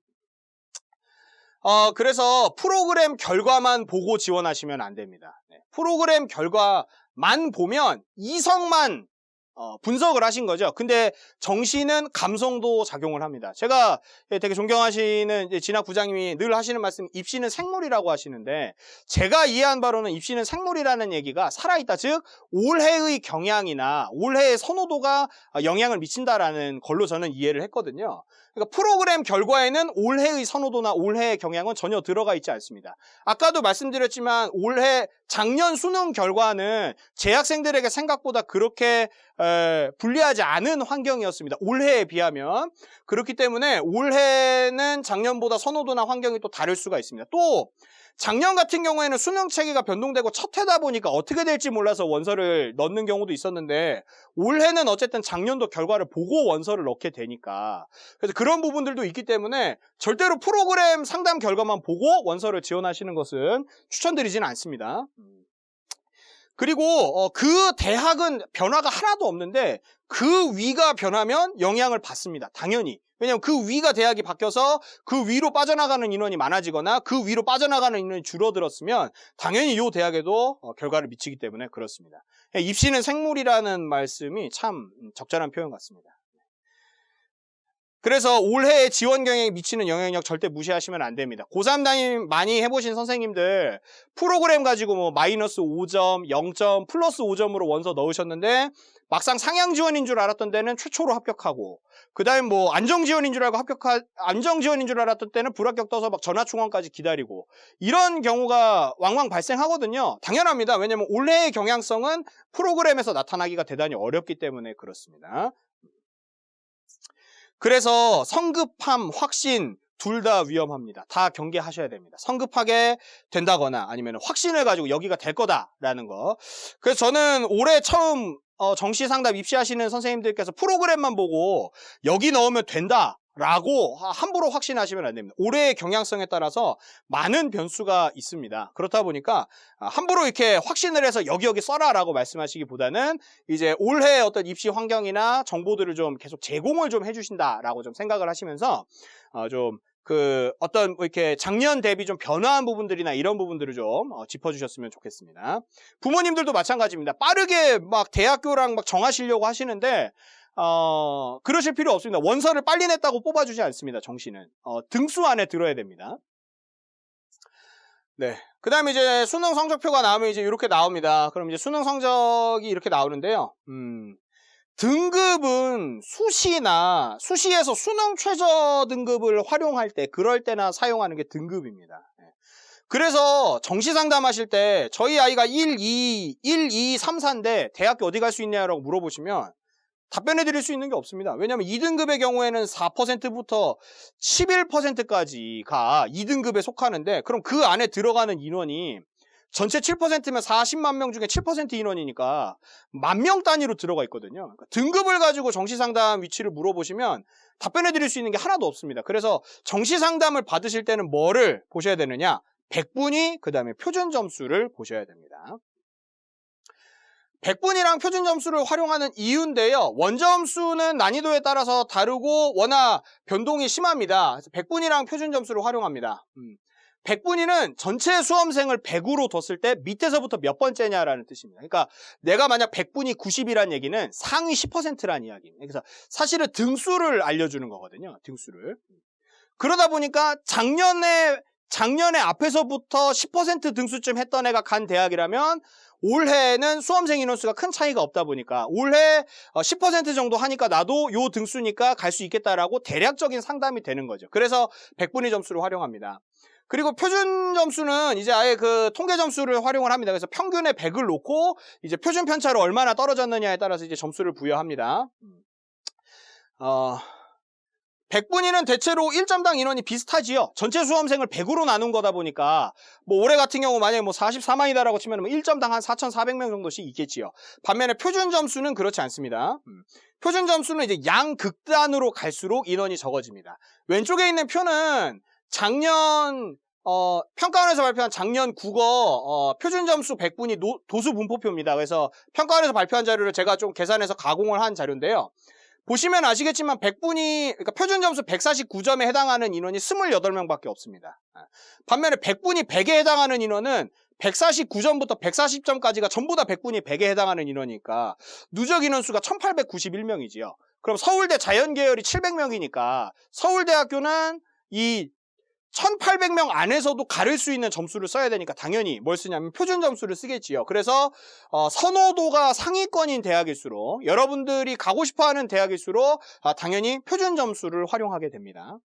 그래서 프로그램 결과만 보고 지원하시면 안 됩니다. 프로그램 결과만 보면 이성만 분석을 하신 거죠. 근데 정시는 감성도 작용을 합니다. 제가 되게 존경하시는 진학 부장님이 늘 하시는 말씀, 입시는 생물이라고 하시는데, 제가 이해한 바로는 입시는 생물이라는 얘기가 살아있다, 즉 올해의 경향이나 올해의 선호도가 영향을 미친다라는 걸로 저는 이해를 했거든요. 그러니까 프로그램 결과에는 올해의 선호도나 올해의 경향은 전혀 들어가 있지 않습니다. 아까도 말씀드렸지만 작년 수능 결과는 재학생들에게 생각보다 그렇게 불리하지 않은 환경이었습니다. 올해에 비하면. 그렇기 때문에 올해는 작년보다 선호도나 환경이 또 다를 수가 있습니다. 또 작년 같은 경우에는 수능 체계가 변동되고 첫 해다 보니까 어떻게 될지 몰라서 원서를 넣는 경우도 있었는데, 올해는 어쨌든 작년도 결과를 보고 원서를 넣게 되니까, 그래서 그런 부분들도 있기 때문에 절대로 프로그램 상담 결과만 보고 원서를 지원하시는 것은 추천드리지는 않습니다. 그리고 그 대학은 변화가 하나도 없는데 그 위가 변하면 영향을 받습니다. 당연히. 왜냐하면 그 위가 대학이 바뀌어서 그 위로 빠져나가는 인원이 많아지거나 그 위로 빠져나가는 인원이 줄어들었으면 당연히 이 대학에도 결과를 미치기 때문에 그렇습니다. 입시는 생물이라는 말씀이 참 적절한 표현 같습니다. 그래서 올해의 지원 경향에 미치는 영향력 절대 무시하시면 안 됩니다. 고3 담임 많이 해보신 선생님들 프로그램 가지고 뭐 마이너스 5점, 0점, 플러스 5점으로 원서 넣으셨는데 막상 상향 지원인 줄 알았던 때는 최초로 합격하고, 그 다음에 뭐 안정 지원인 줄 알고 안정 지원인 줄 알았던 때는 불합격 떠서 막 전화 충원까지 기다리고, 이런 경우가 왕왕 발생하거든요. 당연합니다. 왜냐면 올해의 경향성은 프로그램에서 나타나기가 대단히 어렵기 때문에 그렇습니다. 그래서 성급함, 확신 둘 다 위험합니다. 다 경계하셔야 됩니다. 성급하게 된다거나 아니면 확신을 가지고 여기가 될 거다라는 거. 그래서 저는 올해 처음 정시 상담 입시하시는 선생님들께서 프로그램만 보고 여기 넣으면 된다 라고 함부로 확신하시면 안 됩니다. 올해의 경향성에 따라서 많은 변수가 있습니다. 그렇다 보니까 함부로 이렇게 확신을 해서 여기 써라 라고 말씀하시기보다는 이제 올해 어떤 입시 환경이나 정보들을 좀 계속 제공을 좀 해주신다라고 좀 생각을 하시면서 좀 어떤 뭐 이렇게 작년 대비 좀 변화한 부분들이나 이런 부분들을 좀 짚어주셨으면 좋겠습니다. 부모님들도 마찬가지입니다. 빠르게 막 대학교랑 막 정하시려고 하시는데 그러실 필요 없습니다. 원서를 빨리 냈다고 뽑아주지 않습니다. 정시는 등수 안에 들어야 됩니다. 네. 그 다음에 이제 수능 성적표가 나오면 이제 이렇게 나옵니다. 그럼 이제 수능 성적이 이렇게 나오는데요. 등급은 수시에서 수능 최저 등급을 활용할 때, 그럴 때나 사용하는 게 등급입니다. 그래서 정시 상담하실 때 저희 아이가 1, 2, 3, 4인데 대학교 어디 갈 수 있냐라고 물어보시면 답변해 드릴 수 있는 게 없습니다. 왜냐하면 2등급의 경우에는 4%부터 11%까지가 2등급에 속하는데, 그럼 그 안에 들어가는 인원이 전체 7%면 40만 명 중에 7% 인원이니까 10,000명 단위로 들어가 있거든요. 그러니까 등급을 가지고 정시상담 위치를 물어보시면 답변해 드릴 수 있는 게 하나도 없습니다. 그래서 정시상담을 받으실 때는 뭐를 보셔야 되느냐? 백분위, 그 다음에 표준 점수를 보셔야 됩니다. 백분위랑 표준 점수를 활용하는 이유인데요. 원점수는 난이도에 따라서 다르고 워낙 변동이 심합니다. 그래서 백분위랑 표준 점수를 활용합니다. 백분위는 전체 수험생을 100으로 뒀을 때 밑에서부터 몇 번째냐라는 뜻입니다. 그러니까 내가 만약 백분위 90이란 얘기는 상위 10%란 이야기입니다. 그래서 사실은 등수를 알려주는 거거든요. 등수를. 그러다 보니까 작년에 앞에서부터 10% 등수쯤 했던 애가 간 대학이라면 올해는 수험생 인원수가 큰 차이가 없다 보니까 올해 10% 정도 하니까 나도 요 등수니까 갈 수 있겠다라고 대략적인 상담이 되는 거죠. 그래서 백분위 점수를 활용합니다. 그리고 표준 점수는 이제 아예 그 통계 점수를 활용을 합니다. 그래서 평균에 100을 놓고 이제 표준 편차로 얼마나 떨어졌느냐에 따라서 이제 점수를 부여합니다. 백분위는 대체로 1점당 인원이 비슷하지요. 전체 수험생을 100으로 나눈 거다 보니까 뭐 올해 같은 경우 만약에 뭐 44만이다라고 치면 1점당 한 4,400명 정도씩 있겠지요. 반면에 표준 점수는 그렇지 않습니다. 표준 점수는 이제 양극단으로 갈수록 인원이 적어집니다. 왼쪽에 있는 표는 작년 평가원에서 발표한 작년 국어 표준 점수 백분위 도수 분포표입니다. 그래서 평가원에서 발표한 자료를 제가 좀 계산해서 가공을 한 자료인데요. 보시면 아시겠지만 백분위, 그러니까 표준 점수 149점에 해당하는 인원이 28명밖에 없습니다. 반면에 백분위 100에 해당하는 인원은 149점부터 140점까지가 전부 다 백분위 100에 해당하는 인원이니까 누적 인원수가 1891명이지요. 그럼 서울대 자연계열이 700명이니까 서울대학교는 이 1800명 안에서도 가를 수 있는 점수를 써야 되니까 당연히 뭘 쓰냐면 표준 점수를 쓰겠지요. 그래서 선호도가 상위권인 대학일수록, 여러분들이 가고 싶어하는 대학일수록 당연히 표준 점수를 활용하게 됩니다.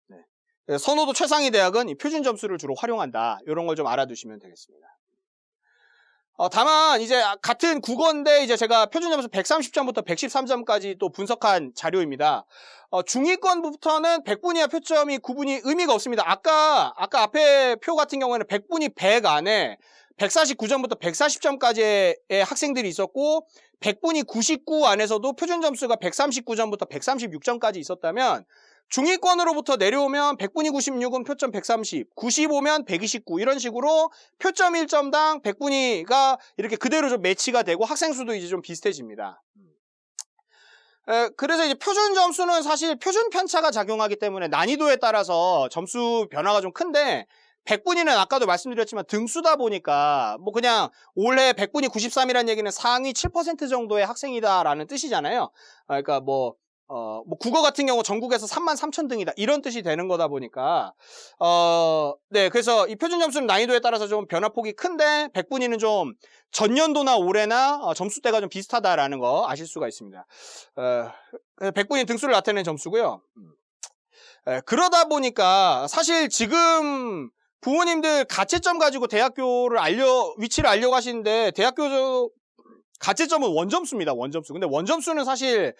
네. 선호도 최상위 대학은 이 표준 점수를 주로 활용한다. 이런 걸 좀 알아두시면 되겠습니다. 다만 이제 같은 국어인데 이제 제가 표준 점수 130점부터 113점까지 또 분석한 자료입니다. 중위권부터는 백분위와 표점이 구분이 의미가 없습니다. 아까 앞에 표 같은 경우에는 백분위 100 안에 149점부터 140점까지의 학생들이 있었고 백분위 99 안에서도 표준 점수가 139점부터 136점까지 있었다면 중위권으로부터 내려오면 백분위 96은 표점 130, 95면 129 이런 식으로 표점 1점당 백분위가 이렇게 그대로 좀 매치가 되고 학생 수도 이제 좀 비슷해집니다. 그래서 이제 표준 점수는 사실 표준 편차가 작용하기 때문에 난이도에 따라서 점수 변화가 좀 큰데 백분위는 아까도 말씀드렸지만 등수다 보니까 뭐 그냥 올해 백분위 93이라는 얘기는 상위 7% 정도의 학생이다라는 뜻이잖아요. 그러니까 뭐 국어 같은 경우 전국에서 33,000등이다 이런 뜻이 되는 거다 보니까 네, 그래서 이 표준 점수는 난이도에 따라서 좀 변화폭이 큰데 백분위는 좀 전년도나 올해나 점수대가 좀 비슷하다라는 거 아실 수가 있습니다. 백분위 등수를 나타내는 점수고요. 그러다 보니까 사실 지금 부모님들 가채점 가지고 대학교를 위치를 알려고 하시는데 대학교 가채점은 원점수입니다. 원점수. 근데 원점수는 사실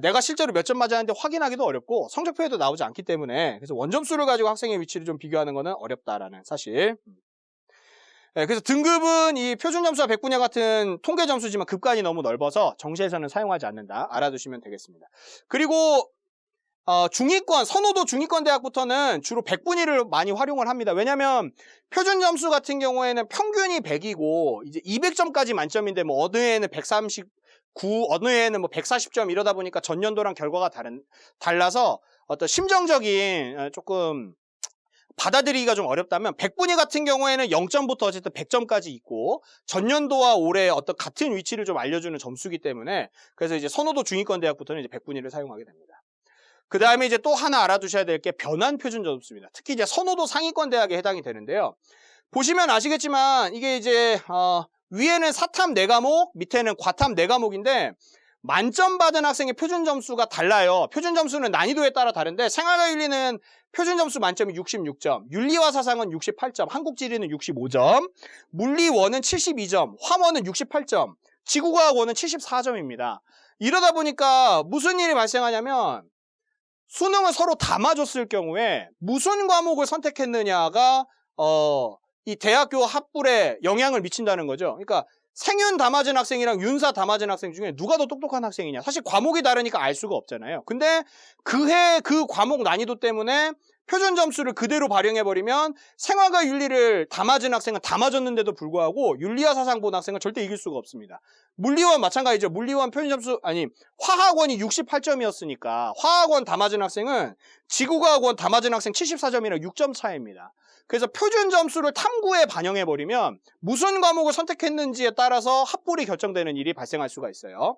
내가 실제로 몇 점 맞았는데 확인하기도 어렵고 성적표에도 나오지 않기 때문에 그래서 원점수를 가지고 학생의 위치를 좀 비교하는 거는 어렵다라는 사실. 그래서 등급은 이 표준 점수와 백분위 같은 통계 점수지만 급간이 너무 넓어서 정시에서는 사용하지 않는다. 알아두시면 되겠습니다. 그리고 중위권, 선호도 중위권 대학부터는 주로 백분위를 많이 활용을 합니다. 왜냐하면 표준 점수 같은 경우에는 평균이 100이고 이제 200점까지 만점인데 뭐 어느 해에는 139, 어느 해에는 뭐 140점 이러다 보니까 전년도랑 결과가 달라서 어떤 심정적인 조금 받아들이기가 좀 어렵다면 백분위 같은 경우에는 0점부터 어쨌든 100점까지 있고 전년도와 올해 어떤 같은 위치를 좀 알려주는 점수이기 때문에 그래서 이제 선호도 중위권 대학부터는 이제 백분위를 사용하게 됩니다. 그 다음에 이제 또 하나 알아두셔야 될 게 변환 표준 점수입니다. 특히 이제 선호도 상위권 대학에 해당이 되는데요. 보시면 아시겠지만 이게 이제 위에는 사탐 4과목, 밑에는 과탐 4과목인데 만점 받은 학생의 표준 점수가 달라요. 표준 점수는 난이도에 따라 다른데 생활과 윤리는 표준 점수 만점이 66점, 윤리와 사상은 68점, 한국지리는 65점, 물리원은 72점, 화원은 68점, 지구과학원은 74점입니다. 이러다 보니까 무슨 일이 발생하냐면 수능을 서로 다 맞았을 경우에 무슨 과목을 선택했느냐가 이 대학교 합불에 영향을 미친다는 거죠. 그러니까 생윤 다 맞은 학생이랑 윤사 다 맞은 학생 중에 누가 더 똑똑한 학생이냐. 사실 과목이 다르니까 알 수가 없잖아요. 근데 그 과목 난이도 때문에 표준 점수를 그대로 발령해버리면 생활과 윤리를 다 맞은 학생은 다 맞았는데도 불구하고 윤리와 사상 본 학생은 절대 이길 수가 없습니다. 물리원 마찬가지죠. 물리원 표준 점수 화학원이 68점이었으니까 화학원 다 맞은 학생은 지구과학원 다 맞은 학생 74점이랑 6점 차이입니다. 그래서 표준 점수를 탐구에 반영해버리면 무슨 과목을 선택했는지에 따라서 합불이 결정되는 일이 발생할 수가 있어요.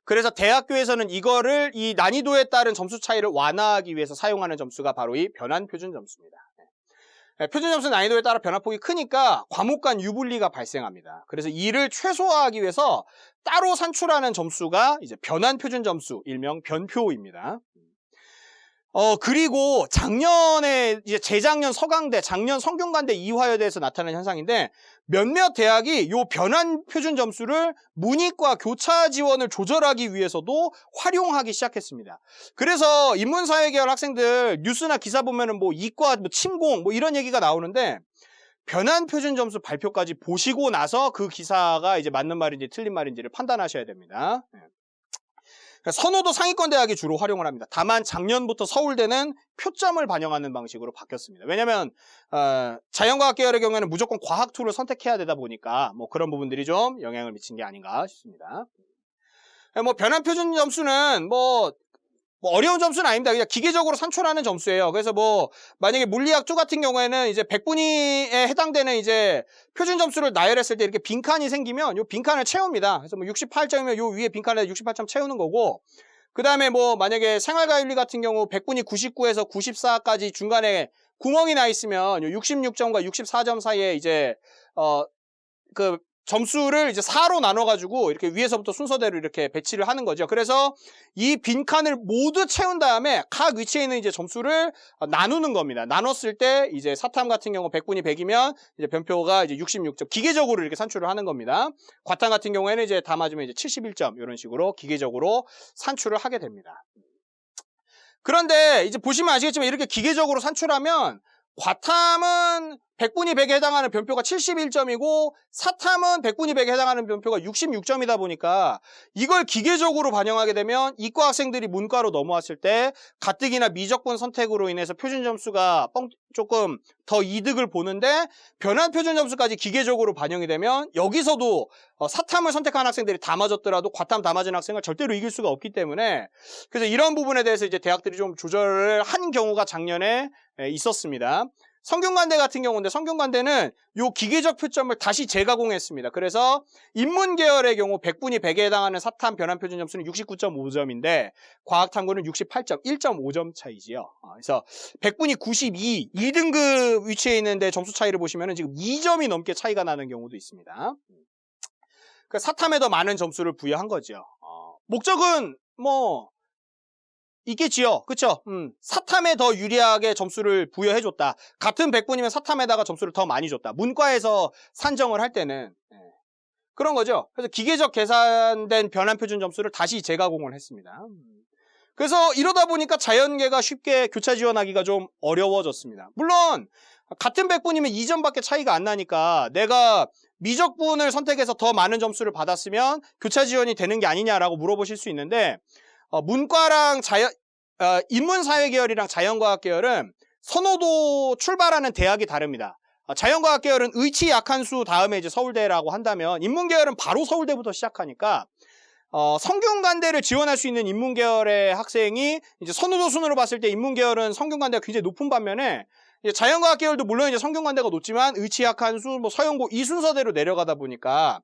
그래서 대학교에서는 이거를 이 난이도에 따른 점수 차이를 완화하기 위해서 사용하는 점수가 바로 이 변환 표준 점수입니다. 표준 점수 난이도에 따라 변화폭이 크니까 과목 간 유불리가 발생합니다. 그래서 이를 최소화하기 위해서 따로 산출하는 점수가 이제 변환 표준 점수, 일명 변표입니다. 그리고 작년에 이제 재작년 서강대, 작년 성균관대 이화여대에서 나타난 현상인데 몇몇 대학이 요 변환 표준 점수를 문이과 교차 지원을 조절하기 위해서도 활용하기 시작했습니다. 그래서 인문사회계열 학생들 뉴스나 기사 보면은 뭐 이과 침공 뭐 이런 얘기가 나오는데 변환 표준 점수 발표까지 보시고 나서 그 기사가 이제 맞는 말인지 틀린 말인지를 판단하셔야 됩니다. 선호도 상위권 대학이 주로 활용을 합니다. 다만 작년부터 서울대는 표점을 반영하는 방식으로 바뀌었습니다. 왜냐하면 자연과학 계열의 경우에는 무조건 과학 툴을 선택해야 되다 보니까 뭐 그런 부분들이 좀 영향을 미친 게 아닌가 싶습니다. 뭐 변환 표준 점수는 뭐 어려운 점수는 아닙니다. 그냥 기계적으로 산출하는 점수예요. 그래서 뭐 만약에 물리학 2 같은 경우에는 이제 100분위에 해당되는 이제 표준 점수를 나열했을 때 이렇게 빈칸이 생기면 요 빈칸을 채웁니다. 그래서 뭐 68점이면 요 위에 빈칸에 68점 채우는 거고, 그 다음에 뭐 만약에 생활과 윤리 같은 경우 100분위 99에서 94까지 중간에 구멍이 나 있으면 요 66점과 64점 사이에 이제 그 점수를 이제 4로 나눠가지고 이렇게 위에서부터 순서대로 이렇게 배치를 하는 거죠. 그래서 이 빈칸을 모두 채운 다음에 각 위치에 있는 이제 점수를 나누는 겁니다. 나눴을 때 이제 사탐 같은 경우 100분이 100이면 이제 변표가 이제 66점. 기계적으로 이렇게 산출을 하는 겁니다. 과탐 같은 경우에는 이제 다 맞으면 이제 71점 이런 식으로 기계적으로 산출을 하게 됩니다. 그런데 이제 보시면 아시겠지만 이렇게 기계적으로 산출하면 과탐은 100분위 100에 해당하는 변표가 71점이고 사탐은 100분위 100에 해당하는 변표가 66점이다 보니까 이걸 기계적으로 반영하게 되면 이과 학생들이 문과로 넘어왔을 때 가뜩이나 미적분 선택으로 인해서 표준 점수가 조금 더 이득을 보는데 변환 표준 점수까지 기계적으로 반영이 되면 여기서도 사탐을 선택한 학생들이 다 맞았더라도 과탐 다 맞은 학생을 절대로 이길 수가 없기 때문에 그래서 이런 부분에 대해서 이제 대학들이 좀 조절을 한 경우가 작년에 있었습니다. 성균관대 같은 경우인데 성균관대는 요 기계적 표점을 다시 재가공했습니다. 그래서 인문계열의 경우 100분위 100에 해당하는 사탐 변환 표준 점수는 69.5점인데 과학탐구는 68점, 1.5점 차이지요. 그래서 100분위 92, 2등급 위치에 있는데 점수 차이를 보시면 지금 2점이 넘게 차이가 나는 경우도 있습니다. 그러니까 사탐에 더 많은 점수를 부여한 거죠. 목적은 뭐 있겠지요. 그쵸? 사탐에 더 유리하게 점수를 부여해줬다. 같은 100분이면 사탐에다가 점수를 더 많이 줬다. 문과에서 산정을 할 때는 그런 거죠. 그래서 기계적 계산된 변환 표준 점수를 다시 재가공을 했습니다. 그래서 이러다 보니까 자연계가 쉽게 교차 지원하기가 좀 어려워졌습니다. 물론 같은 100분이면 2점밖에 차이가 안 나니까 내가 미적분을 선택해서 더 많은 점수를 받았으면 교차 지원이 되는 게 아니냐라고 물어보실 수 있는데 문과랑 인문사회 계열이랑 자연과학 계열은 선호도 출발하는 대학이 다릅니다. 자연과학 계열은 의치 약한 수 다음에 이제 서울대라고 한다면 인문계열은 바로 서울대부터 시작하니까 성균관대를 지원할 수 있는 인문계열의 학생이 이제 선호도 순으로 봤을 때 인문계열은 성균관대가 굉장히 높은 반면에 이제 자연과학 계열도 물론 이제 성균관대가 높지만 의치 약한 수, 뭐 서영고 이 순서대로 내려가다 보니까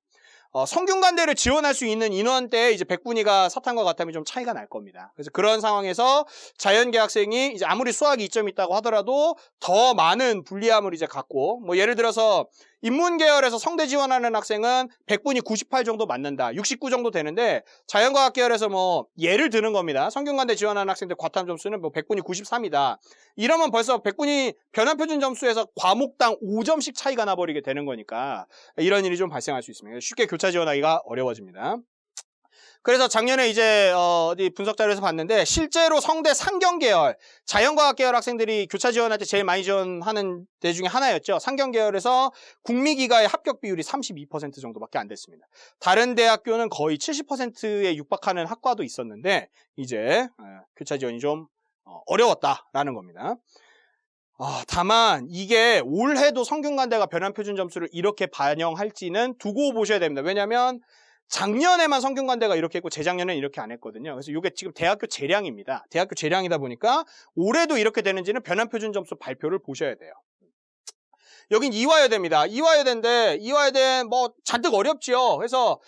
성균관대를 지원할 수 있는 인원대에 이제 100분위가 사탐과 과탐이 좀 차이가 날 겁니다. 그래서 그런 상황에서 자연계 학생이 이제 아무리 수학이 2점이 있다고 하더라도 더 많은 불리함을 이제 갖고 뭐 예를 들어서 인문계열에서 성대 지원하는 학생은 100분이 98 정도 맞는다. 69 정도 되는데 자연과학 계열에서 뭐 예를 드는 겁니다. 성균관대 지원하는 학생들 과탐 점수는 뭐 100분이 93이다. 이러면 벌써 100분이 변환표준 점수에서 과목당 5점씩 차이가 나버리게 되는 거니까 이런 일이 좀 발생할 수 있습니다. 쉽게 교차 지원하기가 어려워집니다. 그래서 작년에 이제 어디 분석 자료에서 봤는데 실제로 성대 상경계열, 자연과학 계열 학생들이 교차 지원할 때 제일 많이 지원하는 데 중에 하나였죠. 상경계열에서 국미기가의 합격 비율이 32% 정도밖에 안 됐습니다. 다른 대학교는 거의 70%에 육박하는 학과도 있었는데 이제 교차 지원이 좀 어려웠다라는 겁니다. 다만 이게 올해도 성균관대가 변환표준 점수를 이렇게 반영할지는 두고 보셔야 됩니다. 왜냐하면 작년에만 성균관대가 이렇게 했고 재작년에는 이렇게 안 했거든요. 그래서 이게 지금 대학교 재량입니다. 대학교 재량이다 보니까 올해도 이렇게 되는지는 변환표준 점수 발표를 보셔야 돼요. 여긴 이화여대입니다. 이화여대인데 이화여대 뭐 잔뜩 어렵죠. 그래서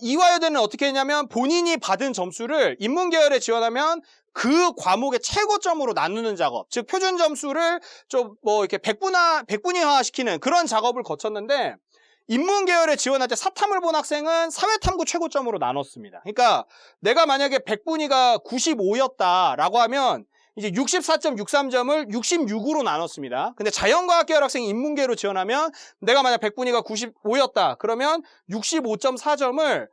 이화여대는 어떻게 했냐면 본인이 받은 점수를 인문계열에 지원하면 그 과목의 최고점으로 나누는 작업, 즉 표준 점수를 좀 뭐 이렇게 백분위화 시키는 그런 작업을 거쳤는데 인문계열에 지원할 때 사탐을 본 학생은 사회탐구 최고점으로 나눴습니다. 그러니까 내가 만약에 100분위가 95였다라고 하면 이제 64.63점을 66으로 나눴습니다. 근데 자연과학 계열 학생이 인문계로 지원하면 내가 만약 100분위가 95였다. 그러면 65.4점을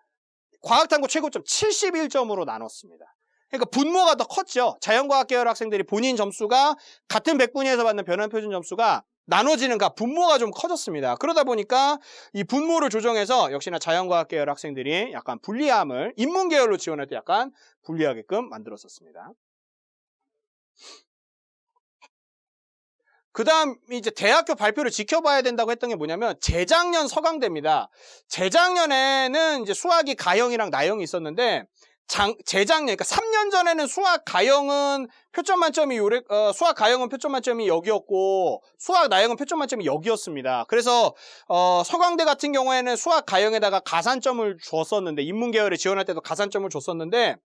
과학탐구 최고점 71점으로 나눴습니다. 그러니까 분모가 더 컸죠. 자연과학 계열 학생들이 본인 점수가 같은 100분위에서 받는 변환표준 점수가 나눠지는 분모가 좀 커졌습니다. 그러다 보니까 이 분모를 조정해서 역시나 자연과학 계열 학생들이 약간 불리함을 인문계열로 지원할 때 약간 불리하게끔 만들었었습니다. 그 다음 이제 대학교 발표를 지켜봐야 된다고 했던 게 뭐냐면 재작년 서강대입니다. 재작년에는 이제 수학이 가형이랑 나형이 있었는데 재작년, 그러니까 3년 전에는 수학 가형은 표점 만점이 수학 가형은 표점 만점이 여기였고 수학 나형은 표점 만점이 여기였습니다. 그래서 서강대 같은 경우에는 수학 가형에다가 가산점을 줬었는데 인문계열에 지원할 때도 가산점을 줬었는데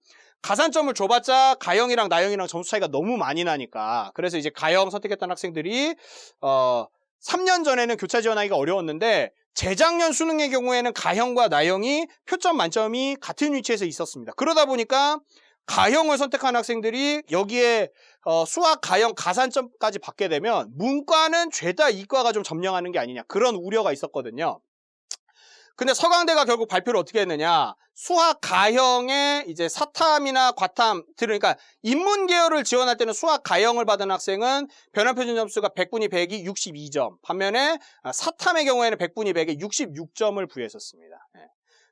가산점을 줘봤자 가형이랑 나형이랑 점수 차이가 너무 많이 나니까 그래서 이제 가형 선택했던 학생들이 3년 전에는 교차 지원하기가 어려웠는데 재작년 수능의 경우에는 가형과 나형이 표점 만점이 같은 위치에서 있었습니다. 그러다 보니까 가형을 선택한 학생들이 여기에 수학, 가형, 가산점까지 받게 되면 문과는 죄다 이과가 좀 점령하는 게 아니냐 그런 우려가 있었거든요. 근데 서강대가 결국 발표를 어떻게 했느냐. 수학 가형에 이제 사탐이나 과탐, 그러니까 인문계열을 지원할 때는 수학 가형을 받은 학생은 변환표준 점수가 100분위 100이 62점. 반면에 사탐의 경우에는 100분위 100에 66점을 부여했었습니다.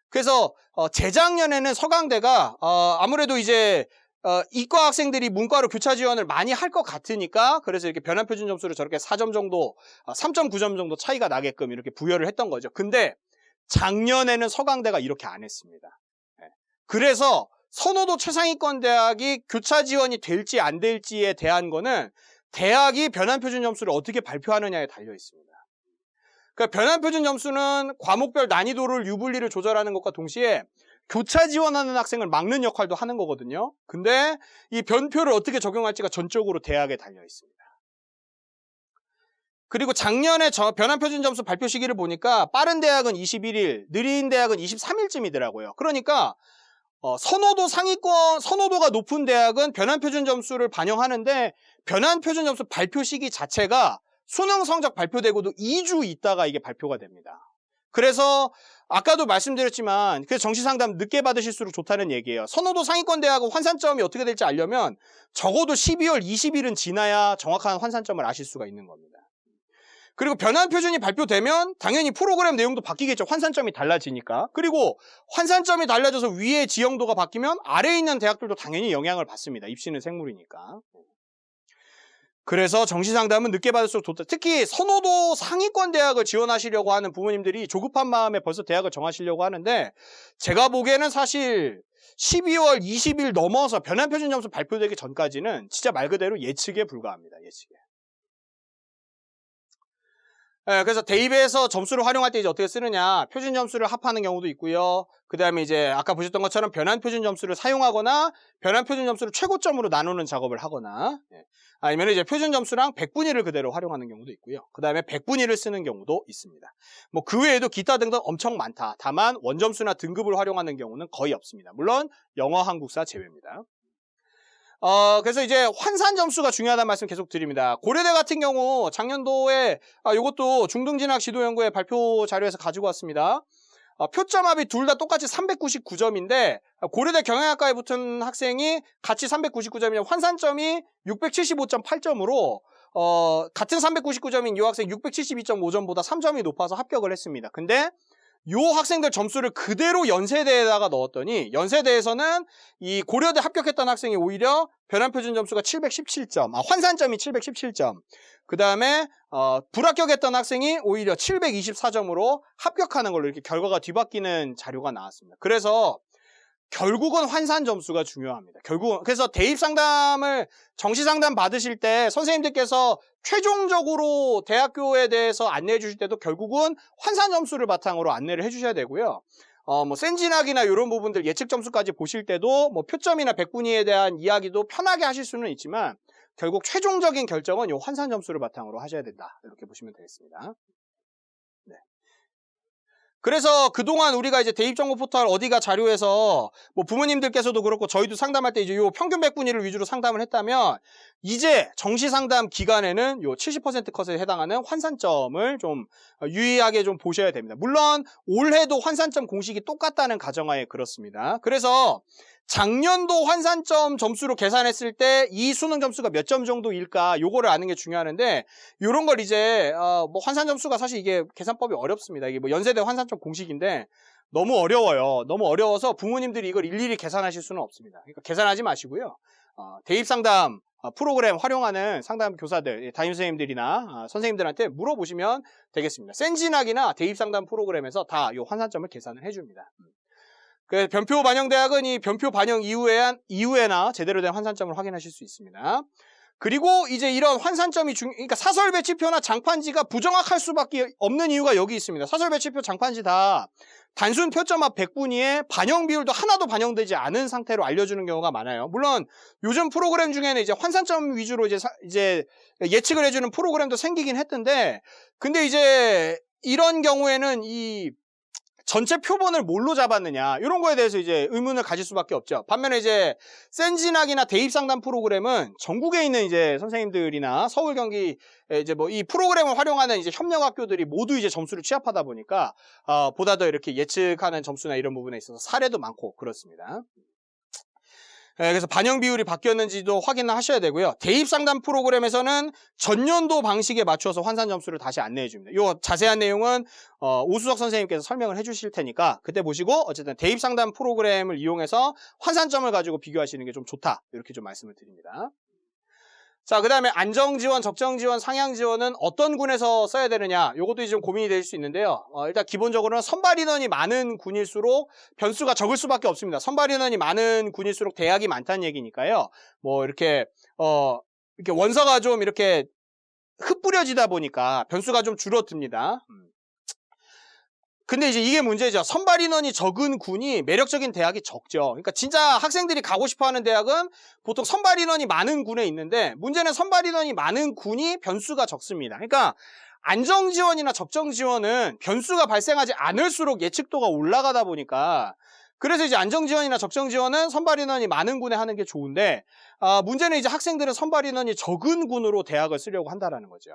그래서 재작년에는 서강대가 아무래도 이제 이과 학생들이 문과로 교차 지원을 많이 할 것 같으니까 그래서 이렇게 변환표준 점수를 저렇게 4점 정도, 3.9점 정도 차이가 나게끔 이렇게 부여를 했던 거죠. 근데 작년에는 서강대가 이렇게 안 했습니다. 그래서 선호도 최상위권 대학이 교차 지원이 될지 안 될지에 대한 거는 대학이 변환표준 점수를 어떻게 발표하느냐에 달려 있습니다. 그러니까 변환표준 점수는 과목별 난이도를 유불리를 조절하는 것과 동시에 교차 지원하는 학생을 막는 역할도 하는 거거든요. 근데 이 변표를 어떻게 적용할지가 전적으로 대학에 달려 있습니다. 그리고 작년에 변환표준 점수 발표 시기를 보니까 빠른 대학은 21일, 느린 대학은 23일쯤이더라고요. 그러니까 선호도 상위권, 선호도가 높은 대학은 변환표준 점수를 반영하는데 변환표준 점수 발표 시기 자체가 수능 성적 발표되고도 2주 있다가 이게 발표가 됩니다. 그래서 아까도 말씀드렸지만 그 정시상담 늦게 받으실수록 좋다는 얘기예요. 선호도 상위권 대학은 환산점이 어떻게 될지 알려면 적어도 12월 20일은 지나야 정확한 환산점을 아실 수가 있는 겁니다. 그리고 변환표준이 발표되면 당연히 프로그램 내용도 바뀌겠죠. 환산점이 달라지니까. 그리고 환산점이 달라져서 위에 지형도가 바뀌면 아래에 있는 대학들도 당연히 영향을 받습니다. 입시는 생물이니까. 그래서 정시상담은 늦게 받을수록 좋다. 특히 선호도 상위권 대학을 지원하시려고 하는 부모님들이 조급한 마음에 벌써 대학을 정하시려고 하는데 제가 보기에는 사실 12월 20일 넘어서 변환표준 점수 발표되기 전까지는 진짜 말 그대로 예측에 불과합니다. 예측에. 예, 그래서 대입에서 점수를 활용할 때 이제 어떻게 쓰느냐. 표준 점수를 합하는 경우도 있고요. 그 다음에 이제 아까 보셨던 것처럼 변환 표준 점수를 사용하거나 변환 표준 점수를 최고점으로 나누는 작업을 하거나 아니면 이제 표준 점수랑 백분위를 그대로 활용하는 경우도 있고요. 그 다음에 백분위를 쓰는 경우도 있습니다. 뭐 그 외에도 기타 등등 엄청 많다. 다만 원점수나 등급을 활용하는 경우는 거의 없습니다. 물론 영어, 한국사 제외입니다. 그래서 이제 환산 점수가 중요하다는 말씀 계속 드립니다. 고려대 같은 경우 작년도에 이것도 중등진학 지도연구회 발표 자료에서 가지고 왔습니다. 표점합이 둘 다 똑같이 399점인데 고려대 경영학과에 붙은 학생이 같이 399점이면 환산점이 675.8점으로 같은 399점인 이 학생 672.5점보다 3점이 높아서 합격을 했습니다. 근데 요 학생들 점수를 그대로 연세대에다가 넣었더니 연세대에서는 이 고려대 합격했던 학생이 오히려 변환표준 점수가 717점, 환산점이 717점. 그 다음에 불합격했던 학생이 오히려 724점으로 합격하는 걸로 이렇게 결과가 뒤바뀌는 자료가 나왔습니다. 그래서 결국은 환산 점수가 중요합니다. 결국은 그래서 대입 상담을 정시 상담 받으실 때 선생님들께서 최종적으로 대학교에 대해서 안내해 주실 때도 결국은 환산 점수를 바탕으로 안내를 해 주셔야 되고요. 뭐 센진학이나 이런 부분들 예측 점수까지 보실 때도 뭐 표점이나 백분위에 대한 이야기도 편하게 하실 수는 있지만 결국 최종적인 결정은 이 환산 점수를 바탕으로 하셔야 된다. 이렇게 보시면 되겠습니다. 그래서 그동안 우리가 이제 대입정보 포털 어디가 자료에서 뭐 부모님들께서도 그렇고 저희도 상담할 때 이제 요 평균 백분위를 위주로 상담을 했다면 이제 정시 상담 기간에는 요 70% 컷에 해당하는 환산점을 좀 유의하게 좀 보셔야 됩니다. 물론 올해도 환산점 공식이 똑같다는 가정하에 그렇습니다. 그래서 작년도 환산점 점수로 계산했을 때 이 수능 점수가 몇 점 정도일까 요거를 아는 게 중요한데 요런 걸 이제 뭐 환산 점수가 사실 이게 계산법이 어렵습니다. 이게 뭐 연세대 환산점 공식인데 너무 어려워요. 너무 어려워서 부모님들이 이걸 일일이 계산하실 수는 없습니다. 그러니까 계산하지 마시고요. 대입 상담 프로그램 활용하는 상담 교사들, 담임 선생님들이나 선생님들한테 물어보시면 되겠습니다. 센진학이나 대입 상담 프로그램에서 다 요 환산점을 계산을 해줍니다. 그 변표 반영대학은 이 변표 반영 이후에나 제대로 된 환산점을 확인하실 수 있습니다. 그리고 이제 이런 환산점이 그러니까 사설 배치표나 장판지가 부정확할 수밖에 없는 이유가 여기 있습니다. 사설 배치표, 장판지 다 단순 표점합 백분위에 반영 비율도 하나도 반영되지 않은 상태로 알려주는 경우가 많아요. 물론 요즘 프로그램 중에는 이제 환산점 위주로 이제 예측을 해주는 프로그램도 생기긴 했던데, 근데 이제 이런 경우에는 이 전체 표본을 뭘로 잡았느냐 이런 거에 대해서 이제 의문을 가질 수밖에 없죠. 반면에 이제 센진학이나 대입 상담 프로그램은 전국에 있는 이제 선생님들이나 서울, 경기 이제 뭐 이 프로그램을 활용하는 이제 협력 학교들이 모두 이제 점수를 취합하다 보니까 보다 더 이렇게 예측하는 점수나 이런 부분에 있어서 사례도 많고 그렇습니다. 그래서 반영 비율이 바뀌었는지도 확인을 하셔야 되고요. 대입 상담 프로그램에서는 전년도 방식에 맞춰서 환산 점수를 다시 안내해 줍니다. 이 자세한 내용은 오수석 선생님께서 설명을 해 주실 테니까 그때 보시고 어쨌든 대입 상담 프로그램을 이용해서 환산점을 가지고 비교하시는 게 좀 좋다. 이렇게 좀 말씀을 드립니다. 자, 그 다음에 안정지원, 적정지원, 상향지원은 어떤 군에서 써야 되느냐 이것도 좀 고민이 될 수 있는데요. 일단 기본적으로는 선발 인원이 많은 군일수록 변수가 적을 수밖에 없습니다. 선발 인원이 많은 군일수록 대학이 많다는 얘기니까요. 뭐 이렇게 원서가 좀 이렇게 흩뿌려지다 보니까 변수가 좀 줄어듭니다. 근데 이제 이게 문제죠. 선발 인원이 적은 군이 매력적인 대학이 적죠. 그러니까 진짜 학생들이 가고 싶어하는 대학은 보통 선발 인원이 많은 군에 있는데 문제는 선발 인원이 많은 군이 변수가 적습니다. 그러니까 안정 지원이나 적정 지원은 변수가 발생하지 않을수록 예측도가 올라가다 보니까 그래서 이제 안정 지원이나 적정 지원은 선발 인원이 많은 군에 하는 게 좋은데 문제는 이제 학생들은 선발 인원이 적은 군으로 대학을 쓰려고 한다라는 거죠.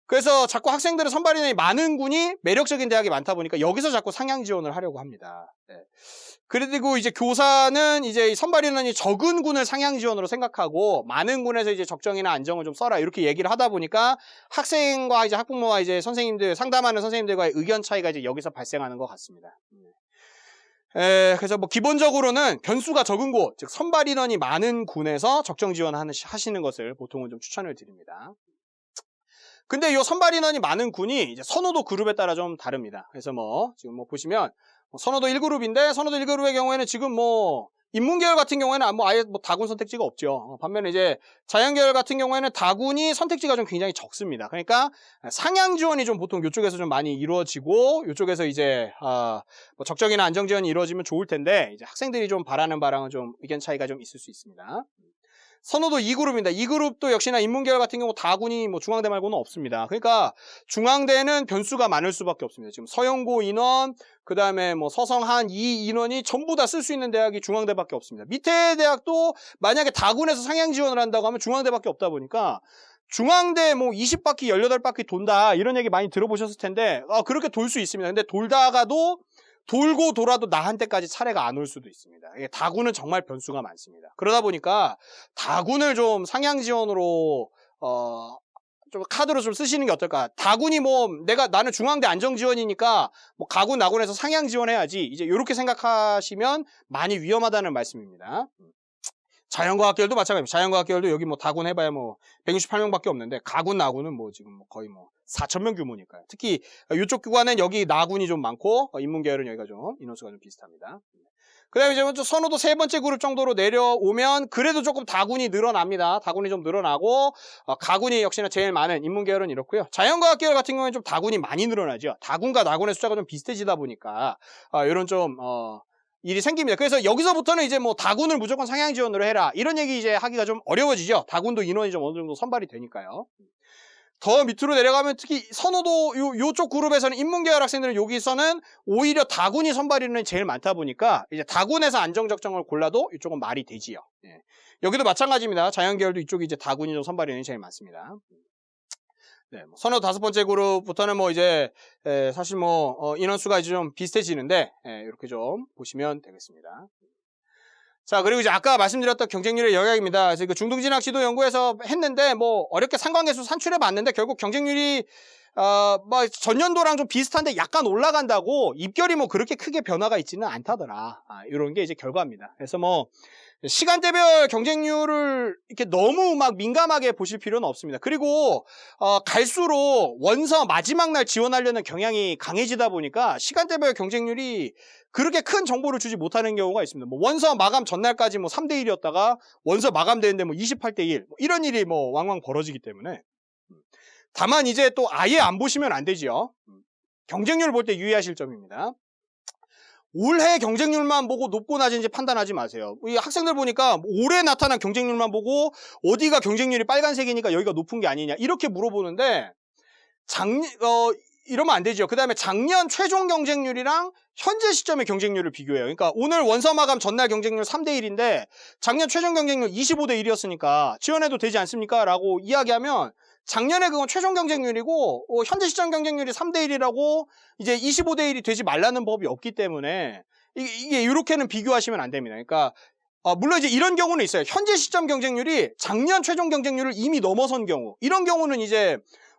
그래서 자꾸 학생들은 선발 인원이 많은 군이 매력적인 대학이 많다 보니까 여기서 자꾸 상향 지원을 하려고 합니다. 네. 그리고 이제 교사는 이제 선발 인원이 적은 군을 상향 지원으로 생각하고 많은 군에서 이제 적정이나 안정을 좀 써라 이렇게 얘기를 하다 보니까 학생과 이제 학부모와 이제 선생님들 상담하는 선생님들과의 의견 차이가 이제 여기서 발생하는 것 같습니다. 그래서 뭐 기본적으로는 변수가 적은 곳, 즉 선발 인원이 많은 군에서 적정 지원하시는 것을 보통은 좀 추천을 드립니다. 근데 이 선발 인원이 많은 군이 이제 선호도 그룹에 따라 좀 다릅니다. 그래서 뭐 지금 뭐 보시면 선호도 1그룹인데 선호도 1그룹의 경우에는 지금 뭐 인문계열 같은 경우에는 뭐 아예 뭐 다군 선택지가 없죠. 반면에 이제 자연계열 같은 경우에는 다군이 선택지가 좀 굉장히 적습니다. 그러니까 상향 지원이 좀 보통 이쪽에서 좀 많이 이루어지고 이쪽에서 이제 뭐 적정이나 안정 지원이 이루어지면 좋을 텐데 이제 학생들이 좀 바라는 바랑은 좀 의견 차이가 좀 있을 수 있습니다. 선호도 2그룹입니다. 2그룹도 역시나 인문계열 같은 경우 다군이 뭐 중앙대 말고는 없습니다. 그러니까 중앙대는 변수가 많을 수밖에 없습니다. 지금 서영고 인원, 그 다음에 뭐 서성한 이 인원이 전부 다 쓸 수 있는 대학이 중앙대밖에 없습니다. 밑에 대학도 만약에 다군에서 상향 지원을 한다고 하면 중앙대밖에 없다 보니까 중앙대 뭐 20바퀴, 18바퀴 돈다 이런 얘기 많이 들어보셨을 텐데 그렇게 돌 수 있습니다. 근데 돌다가도 돌고 돌아도 나한테까지 차례가 안 올 수도 있습니다. 다군은 정말 변수가 많습니다. 그러다 보니까 다군을 좀 상향 지원으로 좀 카드로 좀 쓰시는 게 어떨까? 다군이 뭐 나는 중앙대 안정 지원이니까 뭐 가군 나군에서 상향 지원해야지 이제 이렇게 생각하시면 많이 위험하다는 말씀입니다. 자연과학계열도 마찬가지입니다. 자연과학계열도 여기 뭐 다군 해봐야 뭐 168명밖에 없는데 가군 나군은 뭐 지금 뭐 거의 뭐 4,000명 규모니까요. 특히 이쪽 기관은 여기 나군이 좀 많고 인문계열은 여기가 좀 인원수가 좀 비슷합니다. 그 다음에 이제 선호도 세 번째 그룹 정도로 내려오면 그래도 조금 다군이 늘어납니다. 다군이 좀 늘어나고 가군이 역시나 제일 많은 인문계열은 이렇고요. 자연과학계열 같은 경우는 좀 다군이 많이 늘어나죠. 다군과 나군의 숫자가 좀 비슷해지다 보니까 이런 좀 일이 생깁니다. 그래서 여기서부터는 이제 뭐 다군을 무조건 상향 지원으로 해라 이런 얘기 이제 하기가 좀 어려워지죠. 다군도 인원이 좀 어느 정도 선발이 되니까요. 더 밑으로 내려가면 특히 선호도 요쪽 그룹에서는 인문계열 학생들은 여기서는 오히려 다군이 선발인원이 제일 많다 보니까 이제 다군에서 안정적정을 골라도 이쪽은 말이 되지요. 예. 여기도 마찬가지입니다. 자연계열도 이쪽이 이제 다군이 좀 선발인원이 제일 많습니다. 네, 뭐 선호 5번째 그룹부터는 뭐 이제 사실 뭐 인원수가 이제 좀 비슷해지는데 이렇게 좀 보시면 되겠습니다. 자, 그리고 이제 아까 말씀드렸던 경쟁률의 영향입니다. 그래서 그 중등진학 지도 연구에서 했는데 뭐 어렵게 상관계수 산출해 봤는데 결국 경쟁률이 뭐 전년도랑 좀 비슷한데 약간 올라간다고 입결이 뭐 그렇게 크게 변화가 있지는 않다더라. 이런 게 이제 결과입니다. 그래서 뭐 시간대별 경쟁률을 이렇게 너무 막 민감하게 보실 필요는 없습니다. 그리고 갈수록 원서 마지막 날 지원하려는 경향이 강해지다 보니까 시간대별 경쟁률이 그렇게 큰 정보를 주지 못하는 경우가 있습니다. 뭐 원서 마감 전날까지 뭐 3대 1이었다가 원서 마감되는데 뭐 28대 1 뭐 이런 일이 뭐 왕왕 벌어지기 때문에 다만 이제 또 아예 안 보시면 안 되지요. 경쟁률을 볼 때 유의하실 점입니다. 올해 경쟁률만 보고 높고 낮은지 판단하지 마세요. 이 학생들 보니까 올해 나타난 경쟁률만 보고 어디가 경쟁률이 빨간색이니까 여기가 높은 게 아니냐 이렇게 물어보는데 이러면 안 되죠. 그 다음에 작년 최종 경쟁률이랑 현재 시점의 경쟁률을 비교해요. 그러니까 오늘 원서 마감 전날 경쟁률 3대 1인데 작년 최종 경쟁률 25대 1이었으니까 지원해도 되지 않습니까? 라고 이야기하면 작년에 그건 최종 경쟁률이고 현재 시점 경쟁률이 3대 1이라고 이제 25대 1이 되지 말라는 법이 없기 때문에 이게 이렇게는 비교하시면 안 됩니다. 그러니까 물론 이제 이런 경우는 있어요. 현재 시점 경쟁률이 작년 최종 경쟁률을 이미 넘어선 경우 이런 경우는 이제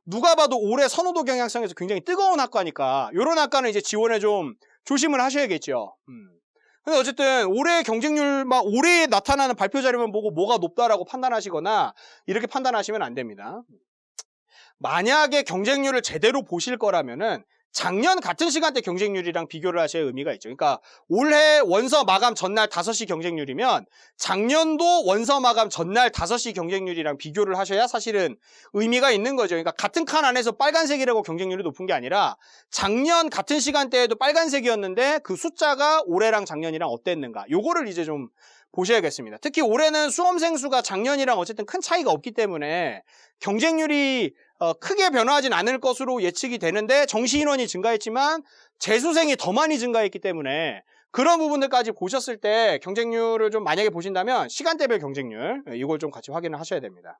누가 봐도 올해 선호도 경향성에서 굉장히 뜨거운 학과니까 이런 학과는 이제 지원에 좀 조심을 하셔야겠죠. 근데 어쨌든 올해 경쟁률 올해 나타나는 발표 자료만 보고 뭐가 높다라고 판단하시거나 이렇게 판단하시면 안 됩니다. 만약에 경쟁률을 제대로 보실 거라면은 작년 같은 시간대 경쟁률이랑 비교를 하셔야 의미가 있죠. 그러니까 올해 원서 마감 전날 5시 경쟁률이면 작년도 원서 마감 전날 5시 경쟁률이랑 비교를 하셔야 사실은 의미가 있는 거죠. 그러니까 같은 칸 안에서 빨간색이라고 경쟁률이 높은 게 아니라 작년 같은 시간대에도 빨간색이었는데 그 숫자가 올해랑 작년이랑 어땠는가. 요거를 이제 좀 보셔야겠습니다. 특히 올해는 수험생 수가 작년이랑 어쨌든 큰 차이가 없기 때문에 경쟁률이 크게 변화하진 않을 것으로 예측이 되는데 정시 인원이 증가했지만 재수생이 더 많이 증가했기 때문에 그런 부분들까지 보셨을 때 경쟁률을 좀 만약에 보신다면 시간대별 경쟁률 이걸 좀 같이 확인을 하셔야 됩니다.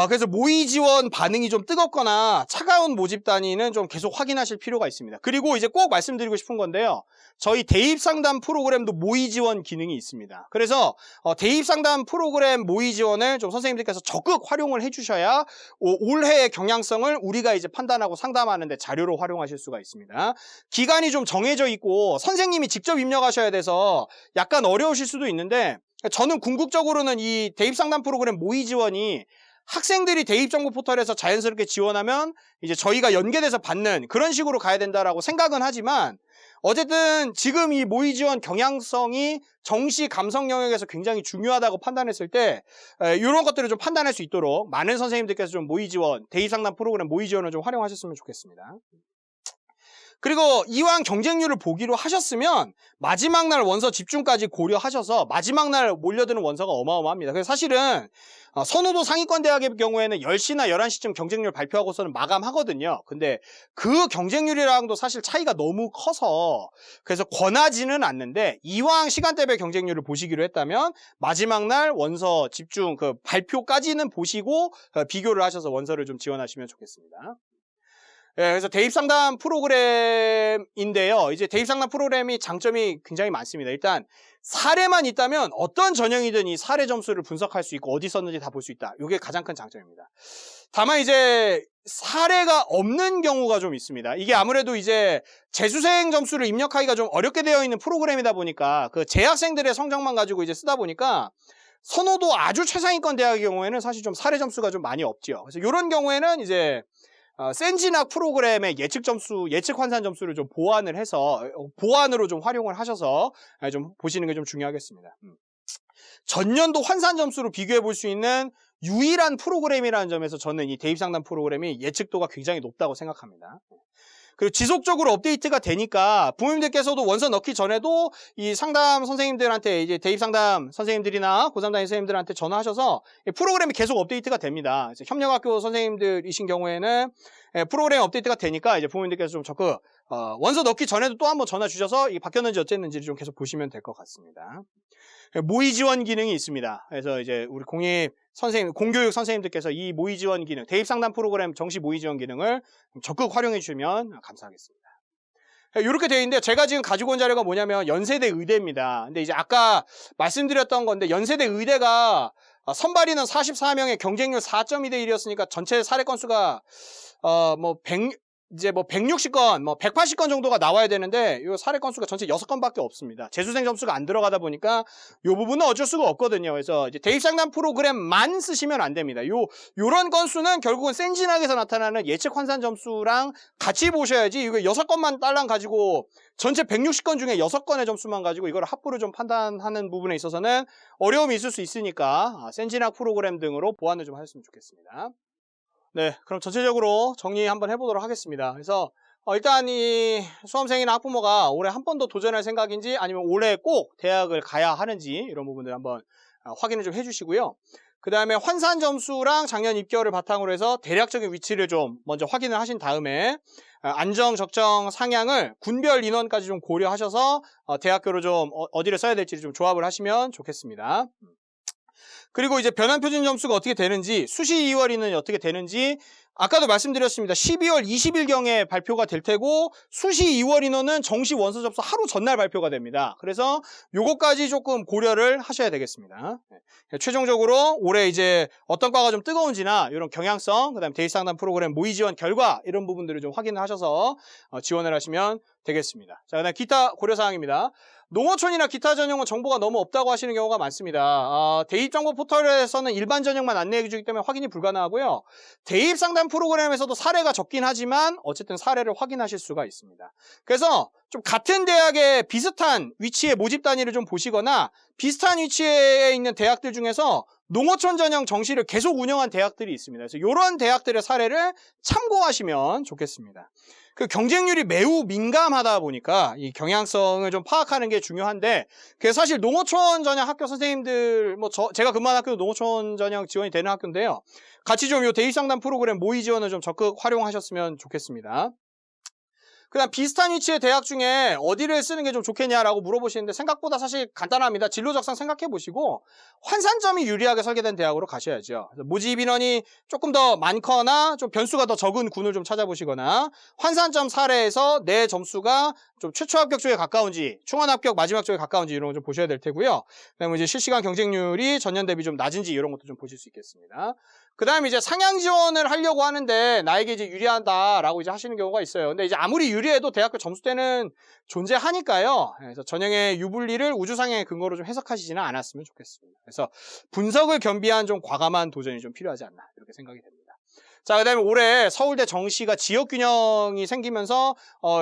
그래서 모의 지원 반응이 좀 뜨겁거나 차가운 모집 단위는 좀 계속 확인하실 필요가 있습니다. 그리고 이제 꼭 말씀드리고 싶은 건데요. 저희 대입 상담 프로그램도 모의 지원 기능이 있습니다. 그래서 대입 상담 프로그램 모의 지원을 좀 선생님들께서 적극 활용을 해주셔야 올해의 경향성을 우리가 이제 판단하고 상담하는데 자료로 활용하실 수가 있습니다. 기간이 좀 정해져 있고 선생님이 직접 입력하셔야 돼서 약간 어려우실 수도 있는데 저는 궁극적으로는 이 대입 상담 프로그램 모의 지원이 학생들이 대입정보 포털에서 자연스럽게 지원하면 이제 저희가 연계돼서 받는 그런 식으로 가야 된다라고 생각은 하지만 어쨌든 지금 이 모의 지원 경향성이 정시 감성 영역에서 굉장히 중요하다고 판단했을 때 이런 것들을 좀 판단할 수 있도록 많은 선생님들께서 좀 모의 지원, 대입 상담 프로그램 모의 지원을 좀 활용하셨으면 좋겠습니다. 그리고 이왕 경쟁률을 보기로 하셨으면 마지막 날 원서 집중까지 고려하셔서 마지막 날 몰려드는 원서가 어마어마합니다. 그래서 사실은 선호도 상위권 대학의 경우에는 10시나 11시쯤 경쟁률 발표하고서는 마감하거든요. 근데 그 경쟁률이랑도 사실 차이가 너무 커서 그래서 권하지는 않는데 이왕 시간대별 경쟁률을 보시기로 했다면 마지막 날 원서 집중 그 발표까지는 보시고 비교를 하셔서 원서를 좀 지원하시면 좋겠습니다. 예, 그래서 대입상담 프로그램인데요. 이제 대입상담 프로그램이 장점이 굉장히 많습니다. 일단 사례만 있다면 어떤 전형이든 이 사례 점수를 분석할 수 있고 어디 썼는지 다 볼 수 있다. 이게 가장 큰 장점입니다. 다만 이제 사례가 없는 경우가 좀 있습니다. 이게 아무래도 이제 재수생 점수를 입력하기가 좀 어렵게 되어 있는 프로그램이다 보니까 그 재학생들의 성적만 가지고 이제 쓰다 보니까 선호도 아주 최상위권 대학의 경우에는 사실 좀 사례 점수가 좀 많이 없지요. 그래서 이런 경우에는 이제 센진학 프로그램의 예측 점수, 예측 환산 점수를 좀 보완을 해서 보완으로 좀 활용을 하셔서 좀 보시는 게 좀 중요하겠습니다. 전년도 환산 점수로 비교해 볼 수 있는 유일한 프로그램이라는 점에서 저는 이 대입상담 프로그램이 예측도가 굉장히 높다고 생각합니다. 그리고 지속적으로 업데이트가 되니까 부모님들께서도 원서 넣기 전에도 이 상담 선생님들한테 이제 대입 상담 선생님들이나 고3 담임 선생님들한테 전화하셔서 프로그램이 계속 업데이트가 됩니다. 협력학교 선생님들이신 경우에는 프로그램 업데이트가 되니까 이제 부모님들께서 좀 적극 원서 넣기 전에도 또 한번 전화 주셔서 이 바뀌었는지 어쨌는지를 좀 계속 보시면 될 것 같습니다. 모의 지원 기능이 있습니다. 그래서 이제 우리 공립 선생님, 공교육 선생님들께서 이 모의 지원 기능, 대입 상담 프로그램 정시 모의 지원 기능을 적극 활용해 주시면 감사하겠습니다. 이렇게 되어 있는데 제가 지금 가지고 온 자료가 뭐냐면 연세대 의대입니다. 근데 이제 아까 말씀드렸던 건데 연세대 의대가 선발 인원 44명에 경쟁률 4.2대 1이었으니까 전체 사례 건수가 이제 160건, 180건 정도가 나와야 되는데 이 사례 건수가 전체 6건밖에 없습니다. 재수생 점수가 안 들어가다 보니까 이 부분은 어쩔 수가 없거든요. 그래서 이제 대입 상담 프로그램만 쓰시면 안 됩니다. 요런 건수는 결국은 센진학에서 나타나는 예측 환산 점수랑 같이 보셔야지 이거 6건만 딸랑 가지고 전체 160건 중에 6건의 점수만 가지고 이걸 합부를 좀 판단하는 부분에 있어서는 어려움이 있을 수 있으니까 센진학 프로그램 등으로 보완을 좀 하셨으면 좋겠습니다. 네, 그럼 전체적으로 정리 한번 해보도록 하겠습니다. 그래서 일단 이 수험생이나 학부모가 올해 한 번 더 도전할 생각인지 아니면 올해 꼭 대학을 가야 하는지 이런 부분들 한번 확인을 좀 해주시고요. 그 다음에 환산 점수랑 작년 입결을 바탕으로 해서 대략적인 위치를 좀 먼저 확인을 하신 다음에 안정, 적정, 상향을 군별 인원까지 좀 고려하셔서 대학교를 좀 어디를 써야 될지 좀 조합을 하시면 좋겠습니다. 그리고 이제 변환 표준 점수가 어떻게 되는지, 수시 2월 인원이 어떻게 되는지 아까도 말씀드렸습니다. 12월 20일경에 발표가 될 테고 수시 2월 인원은 정시 원서 접수 하루 전날 발표가 됩니다. 그래서 요거까지 조금 고려를 하셔야 되겠습니다. 최종적으로 올해 이제 어떤 과가 좀 뜨거운지나 이런 경향성, 그다음에 대입 상담 프로그램 모의 지원 결과 이런 부분들을 좀 확인을 하셔서 지원을 하시면 되겠습니다. 자, 그다음 기타 고려사항입니다. 농어촌이나 기타 전형은 정보가 너무 없다고 하시는 경우가 많습니다. 대입정보 포털에서는 일반 전형만 안내해 주기 때문에 확인이 불가능하고요. 대입 상담 프로그램에서도 사례가 적긴 하지만 어쨌든 사례를 확인하실 수가 있습니다. 그래서 좀 같은 대학의 비슷한 위치의 모집 단위를 좀 보시거나 비슷한 위치에 있는 대학들 중에서 농어촌 전형 정시를 계속 운영한 대학들이 있습니다. 그래서 이런 대학들의 사례를 참고하시면 좋겠습니다. 그 경쟁률이 매우 민감하다 보니까 이 경향성을 좀 파악하는 게 중요한데, 그래서 사실 농어촌 전형 학교 선생님들, 제가 근무하는 학교도 농어촌 전형 지원이 되는 학교인데요. 같이 좀 이 대입 상담 프로그램 모의 지원을 좀 적극 활용하셨으면 좋겠습니다. 그다음 비슷한 위치의 대학 중에 어디를 쓰는 게 좀 좋겠냐라고 물어보시는데 생각보다 사실 간단합니다. 진로 적상 생각해 보시고 환산점이 유리하게 설계된 대학으로 가셔야죠. 모집 인원이 조금 더 많거나 좀 변수가 더 적은 군을 좀 찾아보시거나 환산점 사례에서 내 점수가 좀 최초 합격 쪽에 가까운지 충원 합격 마지막 쪽에 가까운지 이런 거 좀 보셔야 될 테고요. 그다음에 이제 실시간 경쟁률이 전년 대비 좀 낮은지 이런 것도 좀 보실 수 있겠습니다. 그 다음에 이제 상향 지원을 하려고 하는데 나에게 이제 유리하다라고 이제 하시는 경우가 있어요. 근데 이제 아무리 유리해도 대학교 점수대는 존재하니까요. 그래서 전형의 유불리를 우주상향의 근거로 좀 해석하시지는 않았으면 좋겠습니다. 그래서 분석을 겸비한 좀 과감한 도전이 좀 필요하지 않나 이렇게 생각이 됩니다. 자, 그다음에 올해 서울대 정시가 지역 균형이 생기면서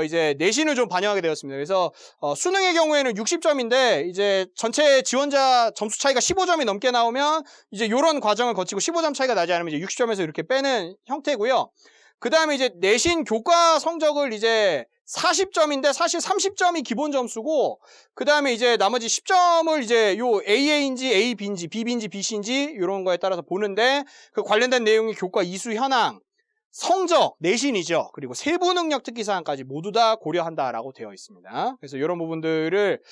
이제 내신을 좀 반영하게 되었습니다. 그래서 수능의 경우에는 60점인데 이제 전체 지원자 점수 차이가 15점이 넘게 나오면 이제 요런 과정을 거치고 15점 차이가 나지 않으면 이제 60점에서 이렇게 빼는 형태고요. 그다음에 이제 내신 교과 성적을 이제 40점인데 사실 30점이 기본 점수고 그다음에 이제 나머지 10점을 이제 요 AA인지 AB인지 BB인지 BC인지 이런 거에 따라서 보는데 그 관련된 내용이 교과 이수 현황, 성적, 내신이죠. 그리고 세부 능력 특기 사항까지 모두 다 고려한다라고 되어 있습니다. 그래서 이런 부분들을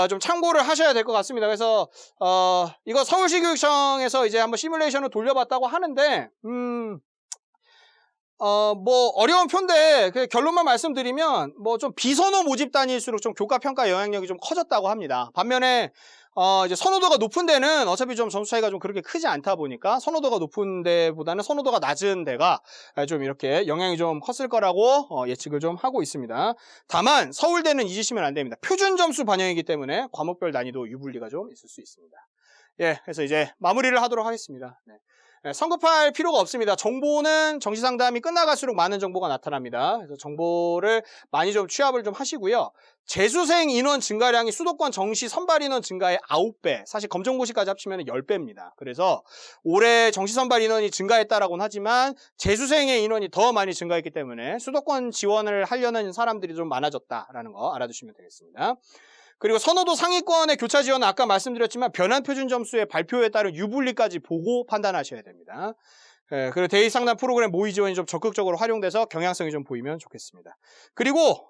좀 참고를 하셔야 될 것 같습니다. 그래서 이거 서울시 교육청에서 이제 한번 시뮬레이션을 돌려봤다고 하는데 뭐 어려운 표인데 그 결론만 말씀드리면 뭐 좀 비선호 모집 단위일수록 좀 교과 평가 영향력이 좀 커졌다고 합니다. 반면에 이제 선호도가 높은 데는 어차피 좀 점수 차이가 좀 그렇게 크지 않다 보니까 선호도가 높은 데보다는 선호도가 낮은 데가 좀 이렇게 영향이 좀 컸을 거라고 예측을 좀 하고 있습니다. 다만 서울대는 잊으시면 안 됩니다. 표준 점수 반영이기 때문에 과목별 난이도 유불리가 좀 있을 수 있습니다. 예, 그래서 이제 마무리를 하도록 하겠습니다. 네. 성급할 필요가 없습니다. 정보는 정시상담이 끝나갈수록 많은 정보가 나타납니다. 그래서 정보를 많이 좀 취합을 좀 하시고요. 재수생 인원 증가량이 수도권 정시 선발 인원 증가의 9배, 사실 검정고시까지 합치면 10배입니다. 그래서 올해 정시 선발 인원이 증가했다라고는 하지만 재수생의 인원이 더 많이 증가했기 때문에 수도권 지원을 하려는 사람들이 좀 많아졌다라는 거 알아두시면 되겠습니다. 그리고 선호도 상위권의 교차 지원은 아까 말씀드렸지만 변환 표준 점수의 발표에 따른 유불리까지 보고 판단하셔야 됩니다. 그리고 대입 상담 프로그램 모의 지원이 좀 적극적으로 활용돼서 경향성이 좀 보이면 좋겠습니다. 그리고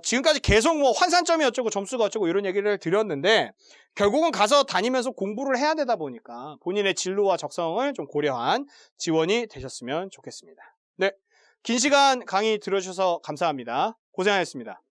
지금까지 계속 뭐 환산점이 어쩌고 점수가 어쩌고 이런 얘기를 드렸는데 결국은 가서 다니면서 공부를 해야 되다 보니까 본인의 진로와 적성을 좀 고려한 지원이 되셨으면 좋겠습니다. 네, 긴 시간 강의 들어주셔서 감사합니다. 고생하셨습니다.